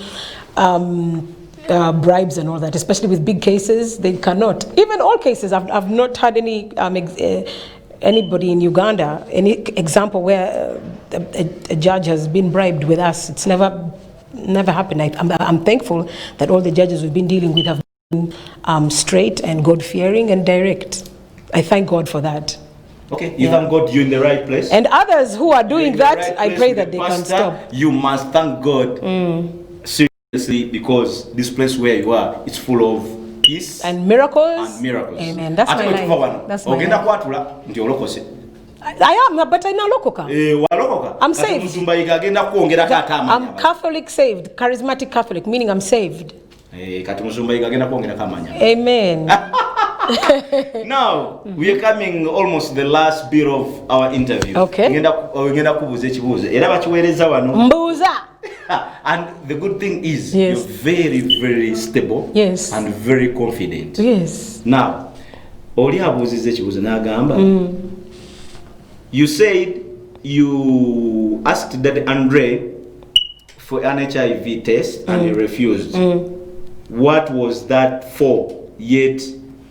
Bribes and all that, especially with big cases, they cannot. Even all cases, I've not had any anybody in Uganda, any example where a judge has been bribed with us. It's never happened. I'm thankful that all the judges we've been dealing with have been straight and God-fearing and direct. I thank God for that. Okay, you thank God you're in the right place. And others who are doing that, I pray that they can stop. You must thank God. Because this place where you are, it's full of peace and miracles. Amen. That's my life. That's my life. I am, but I'm not local. I'm saved. I'm Catholic saved, charismatic Catholic, meaning I'm saved. Amen. Now, we are coming almost the last bit of our interview. Okay. And the good thing is, you're very, very stable and very confident. Yes. Now, you said you asked Daddy Andre for an HIV test and he refused. What was that for? Yet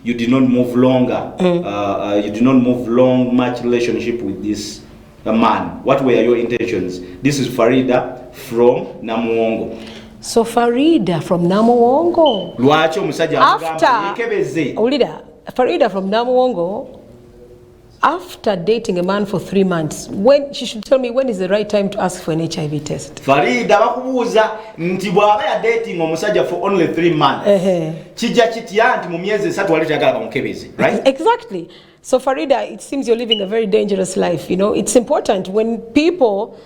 you did not move longer. You did not move much relationship with this man. What were your intentions? This is Farida from Namuwongo. So Farida from Namuwongo. Farida from Namuwongo, after dating a man for 3 months, when she should tell me when is the right time to ask for an HIV test. Farida bakubuuza nti bw'aba ya dating omusajja for only 3 months. Kijja kitya nti mu myezi 3 wali tayagala bamukebeze, right? Exactly. So Farida, it seems you're living a very dangerous life. You know, it's important when people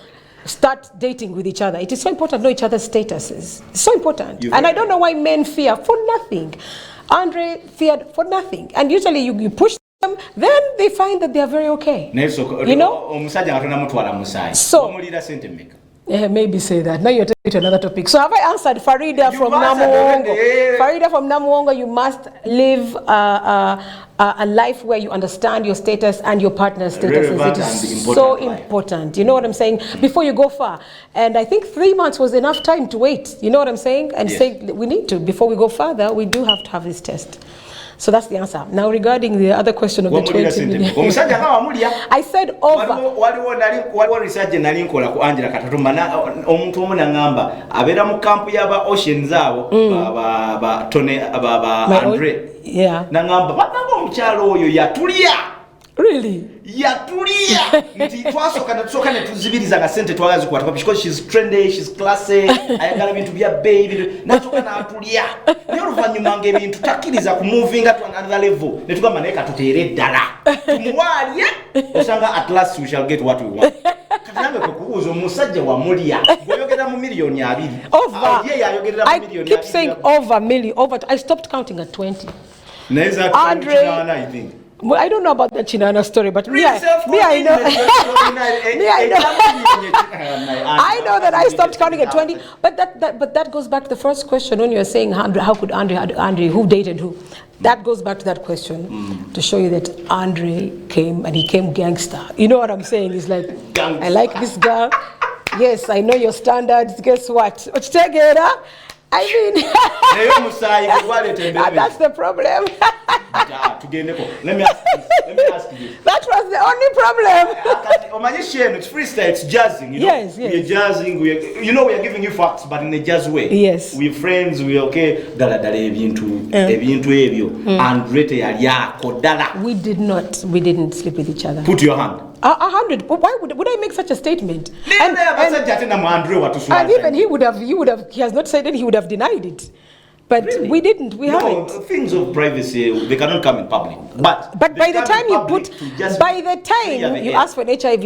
start dating with each other. It is so important to know each other's statuses. It's so important. And I don't know why men fear for nothing. Andre feared for nothing. And usually you push them, then they find that they are very okay. You know? So, maybe say that. Now you're taking to another topic. So have I answered Farida from Namuongo? Farida from Namuongo, you must live a life where you understand your status and your partner's status. It is so important. You know what I'm saying? Before you go far. And I think 3 months was enough time to wait. You know what I'm saying? And say we need to. Before we go further, we do have to have this test. So that's the answer. Now regarding the other question of the 20 million. I said over. Waliwo research nali nkola ku Angella Katatumba omuntu omu nangamba abeera mu kampu y'aba Oceans abo ba Tone ba Andre. Yeah. Nangamba batanga omukyalo oyo yatulya. Really? Yatulya. Nti twasoka ne tuzibiriza nga sente twagazi kwata because she's trendy, she's classy, ayagala bintu bya baby. Natoka na atulya. Niyo luvanyuma ng'ebintu takkiriza ku moving to another level. Ne tugamba naye katuteere ddala. Tumuwalya osanga at last we shall get what we want. Katanambe kukubuuza omusajja wa mulya. Bw'oyogera mu miliyoni 2. Over. I keep saying over million. Over. I stopped counting at 20. Andre, I think. Well, I don't know about the Chinana story, but me I know. I know that I stopped counting at 20. But that goes back to the first question when you were saying how could Andre who dated who? That goes back to that question to show you that Andre came and he came gangster. You know what I'm saying? He's like, I like this girl. Yes, I know your standards. Guess what? I mean, that's the problem. Let me ask you. That was the only problem. It's freestyle, it's jazzing. You know? Yes. We're jazzing. We are giving you facts, but in a jazz way. Yes. We're friends. We're okay. We didn't sleep with each other. Put your hand. 100. Why would I make such a statement? And even he has not said it. He would have denied it. But really? We didn't. We haven't. Things of privacy, they cannot come in public. But by the time you ask for an HIV,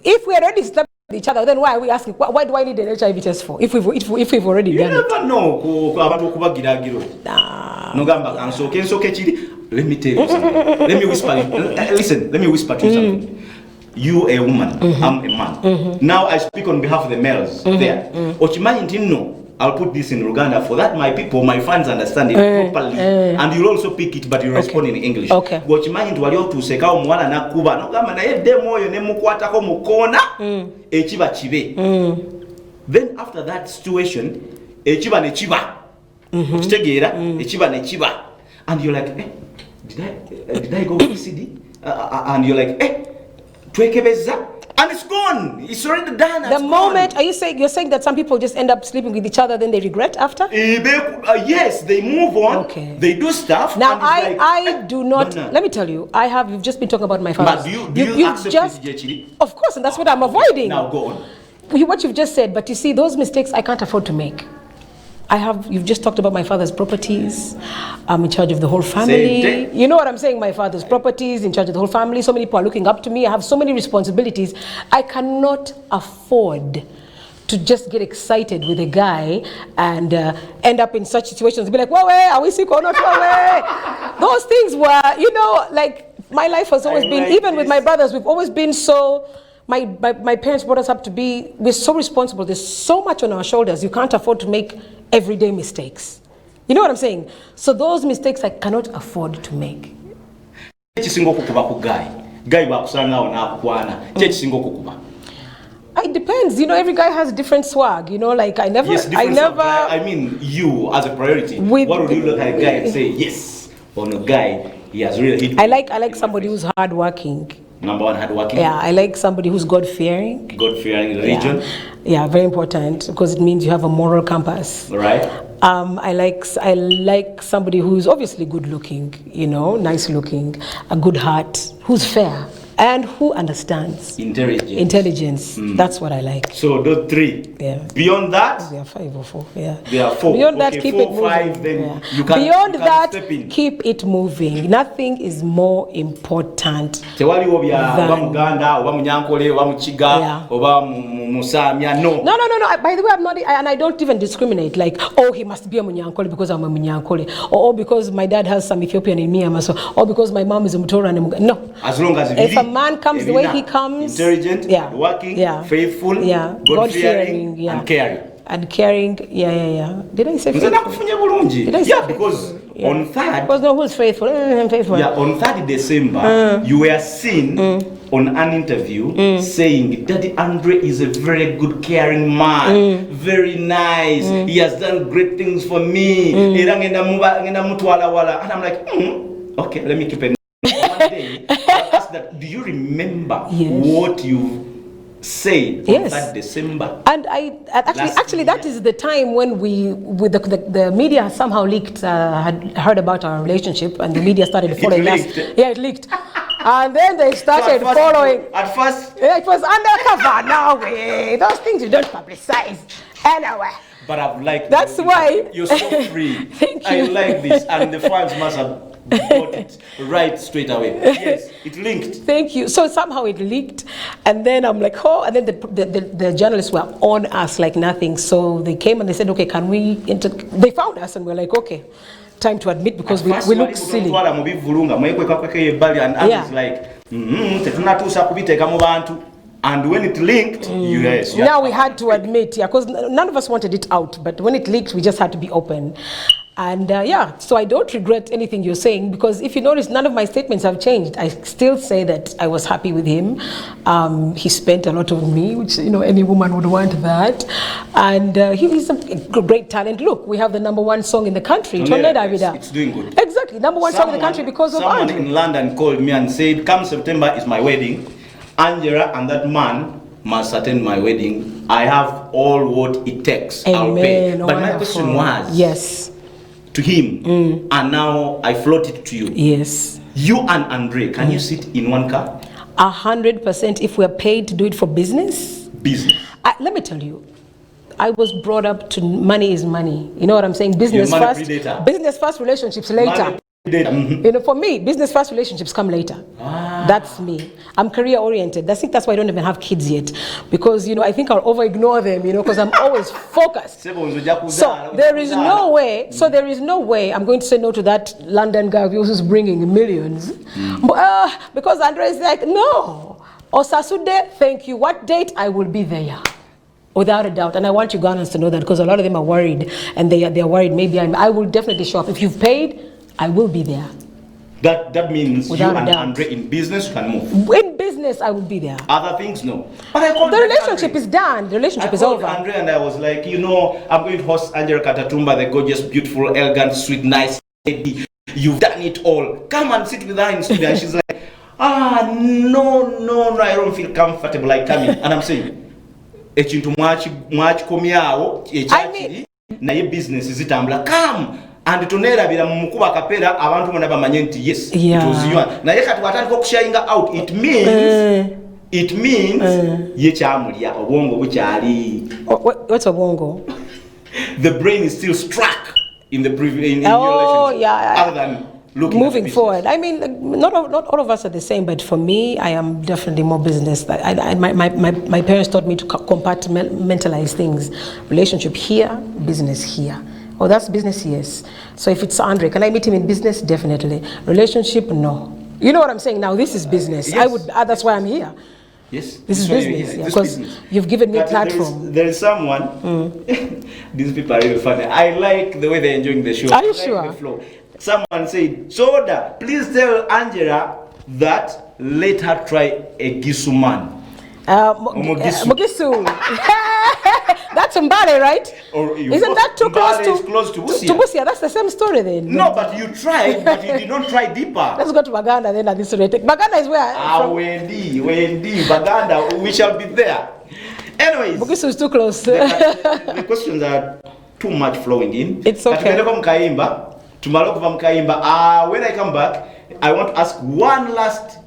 if we already slept with each other, then why are we asking? Why do I need an HIV test for? If we've already done it. You never know. Let me tell you something. Let me whisper. Listen. Let me whisper to you something. You a woman, I'm a man. Now I speak on behalf of the males there. I'll put this in Uganda for that my people, my fans understand it properly. And you'll also pick it, but you respond in English. Okay. Then after that situation, and you're like, did I go PCD? And you're like, and it's gone. It's already done. The moment, are you saying you're saying that some people just end up sleeping with each other, then they regret after? Yes, they move on. Okay. They do stuff. Now I do not. No. Let me tell you, you've just been talking about my father. But do you accept it? Of course, and that's what I'm avoiding. Now go on. What you've just said, but you see, those mistakes I can't afford to make. You've just talked about my father's properties. I'm in charge of the whole family. You know what I'm saying? My father's properties, in charge of the whole family. So many people are looking up to me. I have so many responsibilities. I cannot afford to just get excited with a guy and end up in such situations. Be like, whoa, are we sick or not? Those things were, like my life has always been, even with my brothers, we've always been so... My parents brought us up to be, we're so responsible. There's so much on our shoulders. You can't afford to make everyday mistakes. You know what I'm saying? So those mistakes I cannot afford to make. It depends. Every guy has different swag. Like I never. I mean, you as a priority. What would you look at a guy and say yes on a guy? He has really hit. I like somebody who's hardworking. Number one, hardworking. Yeah, I like somebody who's God-fearing. God-fearing religion. Yeah, very important because it means you have a moral compass. Right. I like somebody who's obviously good-looking, nice-looking, a good heart, who's fair. and who understands. Intelligence. That's what I like. So those 3. Yeah. Beyond that, there are 5 or 4. Yeah. There are 4. Beyond that, keep 4, it moving. 5, then Yeah. you can, Beyond you can that, step in. keep it moving. Nothing is more important. Tewaliwo bya oba Muganda, oba Munyankole, oba Mukiga, oba Musamya. No. No. By the way, I'm not, and I don't even discriminate. Like, oh, he must be a Munyankole because I'm a Munyankole, or because my dad has some Ethiopian in me, or because my mom is a Mutora. No. As long as if a man comes the way he comes, intelligent, working, faithful, God-fearing, and caring. And caring, yeah. Did I say faithful? Did I say because on 3rd, because no, who's faithful? Faithful. Yeah, on 3rd December, you were seen on an interview saying Daddy Andre is a very good, caring man, very nice. He has done great things for me. And I'm like, okay, let me keep it. One day, I asked that, do you remember what you said on that December? And actually that is the time when the media somehow leaked, had heard about our relationship, and the media started following us. Yeah, it leaked. And then they started following. At first? Yeah, it was undercover. No way. Those things you don't publicize. Anyway. But I've liked That's why. You're so free. Thank you. I like this. And the fans must have got it right straight away. Yes, it linked. Thank you. So somehow it leaked, and then I'm like, oh, and then the journalists were on us like nothing. So they came and they said, okay, can we they found us, and we're like, okay, time to admit, because we look silly. And it's like, and when it linked, now we had to admit, because none of us wanted it out, but when it leaked, we just had to be open. And so I don't regret anything you're saying, because if you notice, none of my statements have changed. I still say that I was happy with him. He spent a lot on me, which, any woman would want that. And he's a great talent. Look, we have the #1 song in the country. It's doing good. Exactly, #1 song in the country because of Someone in London called me and said, come September is my wedding. Angela and that man must attend my wedding. I have all what it takes. Amen. I'll pay. But my question was, yes, to him, and now I float it to you. Yes. You and Andre, can you sit in one car? 100% if we're paid to do it for business. Business. Let me tell you, I was brought up to money is money. You know what I'm saying? Business first. Predator. Business first, relationships later. For me, business first, relationships come later. That's me. I'm career oriented. I think that's why I don't even have kids yet, because I think I'll over ignore them, because I'm always focused. So there is no way. I'm going to say no to that London guy who's bringing millions, because Andre is like, no. Osasude, thank you. What date? I will be there. Without a doubt. And I want you Ghanaians to know that, because a lot of them are worried, and they're worried. Maybe I will definitely show up. If you've paid, I will be there. That means without you and Andre in business can move. In business, I will be there. Other things, no. But I called the relationship is done. The relationship is over. Andre and I was like, I'm going to host Angella Katatumba, the gorgeous, beautiful, elegant, sweet, nice lady. You've done it all. Come and sit with her in studio. And she's like, no, I don't feel comfortable like coming. And I'm saying, I mean, na business is it? Come. And tunerabira mu mukuba kapera abantu bonna bamanye nti yes, it was you. Naye kati watandika okushayinga out, it means ye kyamulya obwongo bukyali. What's obwongo? The brain is still struck in your relationship. Other than looking moving forward. I mean, not all of us are the same, but for me, I am definitely more business. My parents taught me to compartmentalize things. Relationship here, business here. Oh, that's business, yes. So if it's Andre, can I meet him in business? Definitely. Relationship, no. You know what I'm saying now? This is business. Yes. That's why I'm here. Yes. This is business. Because you've given me a platform. There is someone. These people are really funny. I like the way they're enjoying the show. Are you sure? The flow. Someone said, Soda, please tell Angela that let her try a Gisu man. Mugisu. That's Mbale, right? Isn't that too close to Busia? That's the same story then. No, but you tried, but you did not try deeper. Let's go to Baganda then at this rate. Baganda is where? Wendi, Baganda, we shall be there. Anyways. Bugisu is too close. The questions are too much flowing in. It's okay. When I come back, I want to ask one last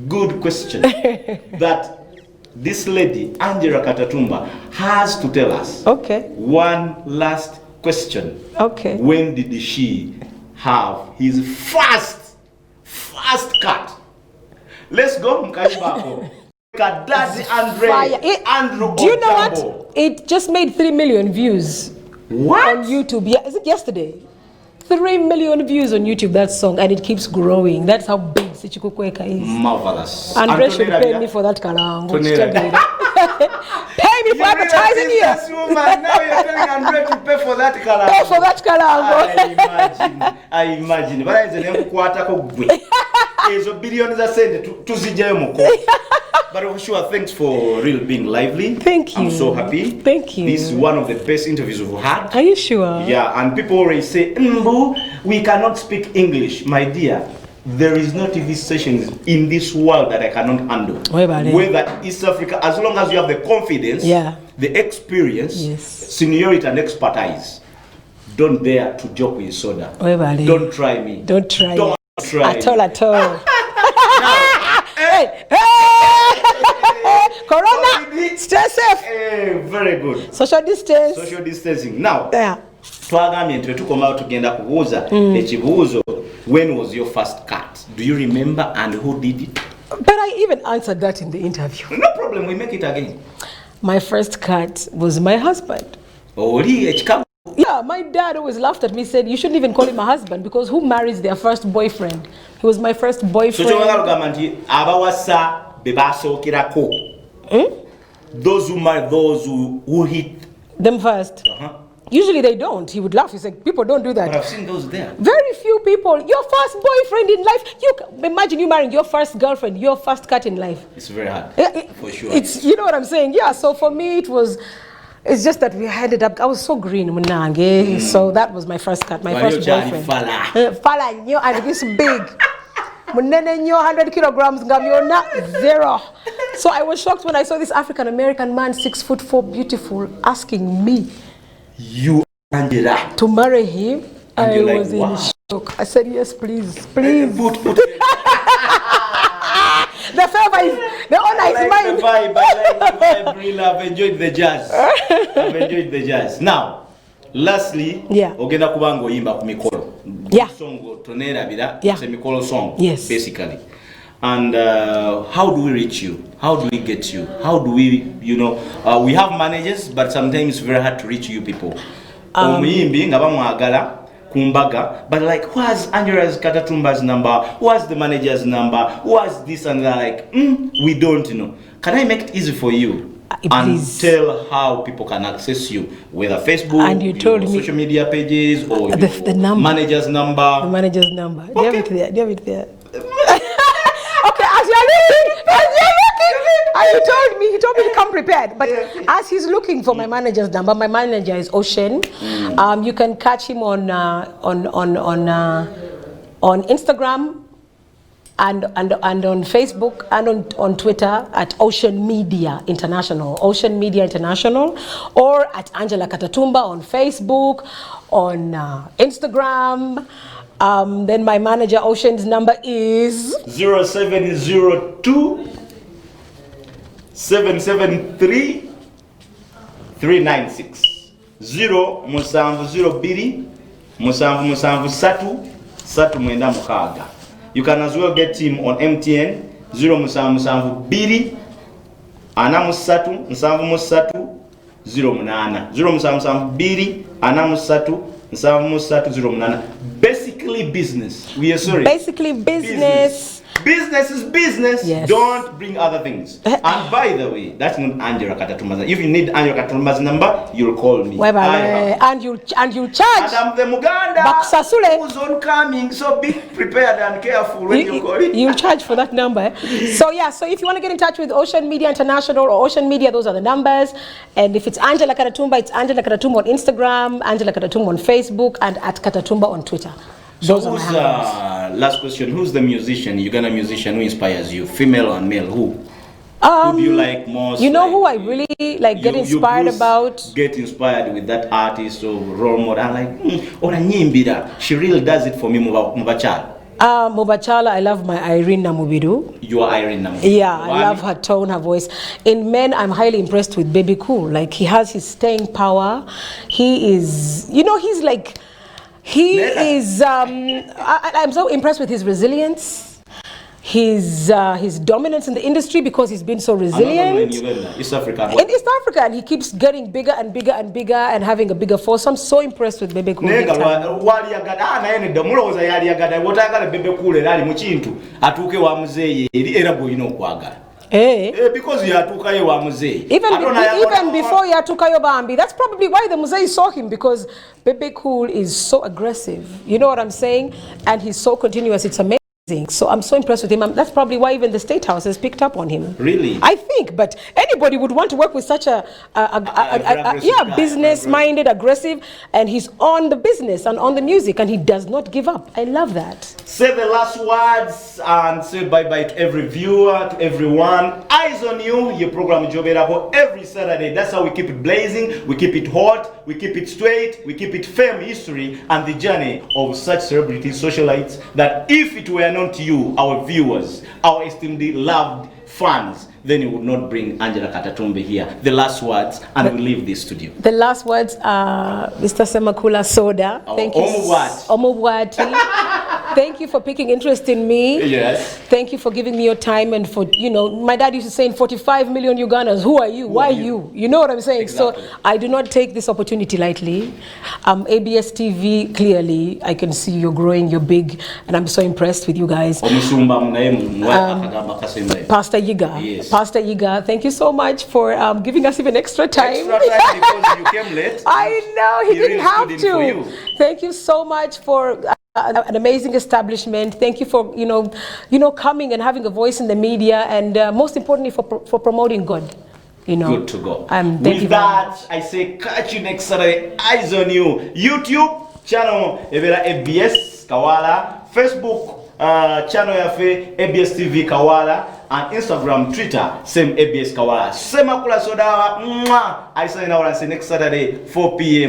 good question that this lady, Angella Katatumba, has to tell us. Okay. One last question. Okay. When did she have his first cut? Let's go, Mkashibako. Daddy Andrew. Do you know what? It just made 3 million views. What? On YouTube. Yeah, is it yesterday? 3 million views on YouTube, that song, and it keeps growing. That's how big Sichikukweka is. Marvelous. Andre should pay me for that kalango. Pay me for advertising you. Yes, woman. Now you're telling Andre to pay for that kalango. Pay for that kalango. I imagine. But I say, kukwata ko gwe. Ezo billions are sent to zijayo. But sure, thanks for real being lively. Thank you. I'm so happy. Thank you. This is one of the best interviews we've had. Are you sure? Yeah, and people always say, Mbu, we cannot speak English. My dear, there is no TV stations in this world that I cannot handle. Whether East Africa, as long as you have the confidence, the experience, seniority and expertise, don't dare to joke with soda. Don't try me. Don't try. Don't try. At all. Hey! Corona! Stay safe! Hey, very good. Social distance. Social distancing. Now, twagambye nti tukoma tugenda kubuuza ekibuuzo, when was your first cut? Do you remember and who did it? But I even answered that in the interview. No problem, we make it again. My first cut was my husband. Yeah, my dad always laughed at me, said, you shouldn't even call him a husband because who marries their first boyfriend? He was my first boyfriend. Those who marry those who hit them first. Usually they don't. He would laugh. He said, people don't do that. But I've seen those there. Very few people. Your first boyfriend in life. Imagine you marrying your first girlfriend, your first cut in life. It's very hard, for sure. It's, you know what I'm saying? Yeah, so for me it was, it's just that we ended up, I was so green. So that was my first cut, my first boyfriend. Fala, and this big. 100 kilograms, zero. So I was shocked when I saw this African American man, 6'4", beautiful, asking me, you Angela, to marry him. And I was like, in shock. I said, yes, please, please. The favor is, the honor is mine. I like the vibe, really. I've enjoyed the jazz. I've enjoyed the jazz. Now, lastly, ogenda kubango yimba ku mikolo. Song tonera bira, it's a mikolo song, basically. And how do we reach you? How do we get you? How do we, you know, we have managers, but sometimes it's very hard to reach you people. Omuyimbi nga bamwagala kumbaga, but like, what's Angella Katatumba's number? What's the manager's number? What's this and that? Like, we don't know. Can I make it easy for you? And tell how people can access you, whether Facebook, and you told me social media pages, or the number. Manager's number. The manager's number. Okay. Do you have it there? Okay, as you're looking, he told me to come prepared. But as he's looking for my manager's number, my manager is Ocean. You can catch him on Instagram. And on Facebook and on Twitter at Ocean Media International, or at Angella Katatumba on Facebook, on Instagram. Then my manager Ocean's number is 0702 773 396 0 musanvu. You can as well get him on MTN 0 anamusatu nsanvu musatu 08 0 basically business. We are sorry. Basically business. Business is business. Yes. Don't bring other things. And by the way, that's not Angella Katatumba's. If you need Angella Katatumba's number, you'll call me. And you charge. And I'm the Muganda who's oncoming. So be prepared and careful when you call it. You'll charge for that number. So yeah, so if you want to get in touch with Ocean Media International or Ocean Media, those are the numbers. And if it's Angella Katatumba, it's Angella Katatumba on Instagram, Angella Katatumba on Facebook, and at Katatumba on Twitter. So who's last question? Who's the musician, Uganda musician who inspires you, female or male? Who do you like most? You know, like, who I really like get inspired about? Get inspired with that artist or role model. I'm like, she really does it for me, wabakyala. Wabakyala, I love my Irene Namubiru. You are Irene Namubiru. Yeah, I love her tone, her voice. In men, I'm highly impressed with Baby Cool. Like, he has his staying power. He is, you know, he's like, he is, I'm so impressed with his resilience. His dominance in the industry because he's been so resilient. In East Africa. In East Africa, and he keeps getting bigger and bigger and bigger and having a bigger force. I'm so impressed with Bebe Cool. Because even before Yatukayo Bambi, that's probably why the Muzei saw him, because Bebe Cool is so aggressive. You know what I'm saying? And he's so continuous. It's amazing. So I'm so impressed with him. That's probably why even the State House has picked up on him. Really? I think, but anybody would want to work with such a business-minded, aggressive, and he's on the business and on the music, and he does not give up. I love that. Say the last words and say bye-bye to every viewer, to everyone. Eyes on you, your program Joberabo every Saturday. That's how we keep it blazing, we keep it hot, we keep it straight, we keep it fame, history, and the journey of such celebrities, socialites, that if it were known to you, our viewers, our esteemed, loved fans, then you would not bring Angella Katatumba here. The last words, and we leave this studio. The last words are Mr. Semakula Soda. Thank you. Omubwati. Thank you for picking interest in me. Yes. Thank you for giving me your time, and for, you know, my dad used to say, in 45 million Ugandans, who are you? Why you? You know what I'm saying? Exactly. So I do not take this opportunity lightly. ABSTv, clearly, I can see you're growing, you're big, and I'm so impressed with you guys. Pastor Yiga. Yes. Pastor Yiga, thank you so much for giving us even extra time. Extra time because you came late. I know, he didn't have to. Thank you so much for an amazing establishment. Thank you for, you know, coming and having a voice in the media, and most importantly for promoting God. You know. Good to go. With that, I say catch you next Saturday. Eyes on you. YouTube channel Evera ABS Kawala, Facebook channel yafe ABSTv Kawala, and Instagram, Twitter, same ABS Kawala. Semakula Soda. I sign out and say next Saturday 4 p.m.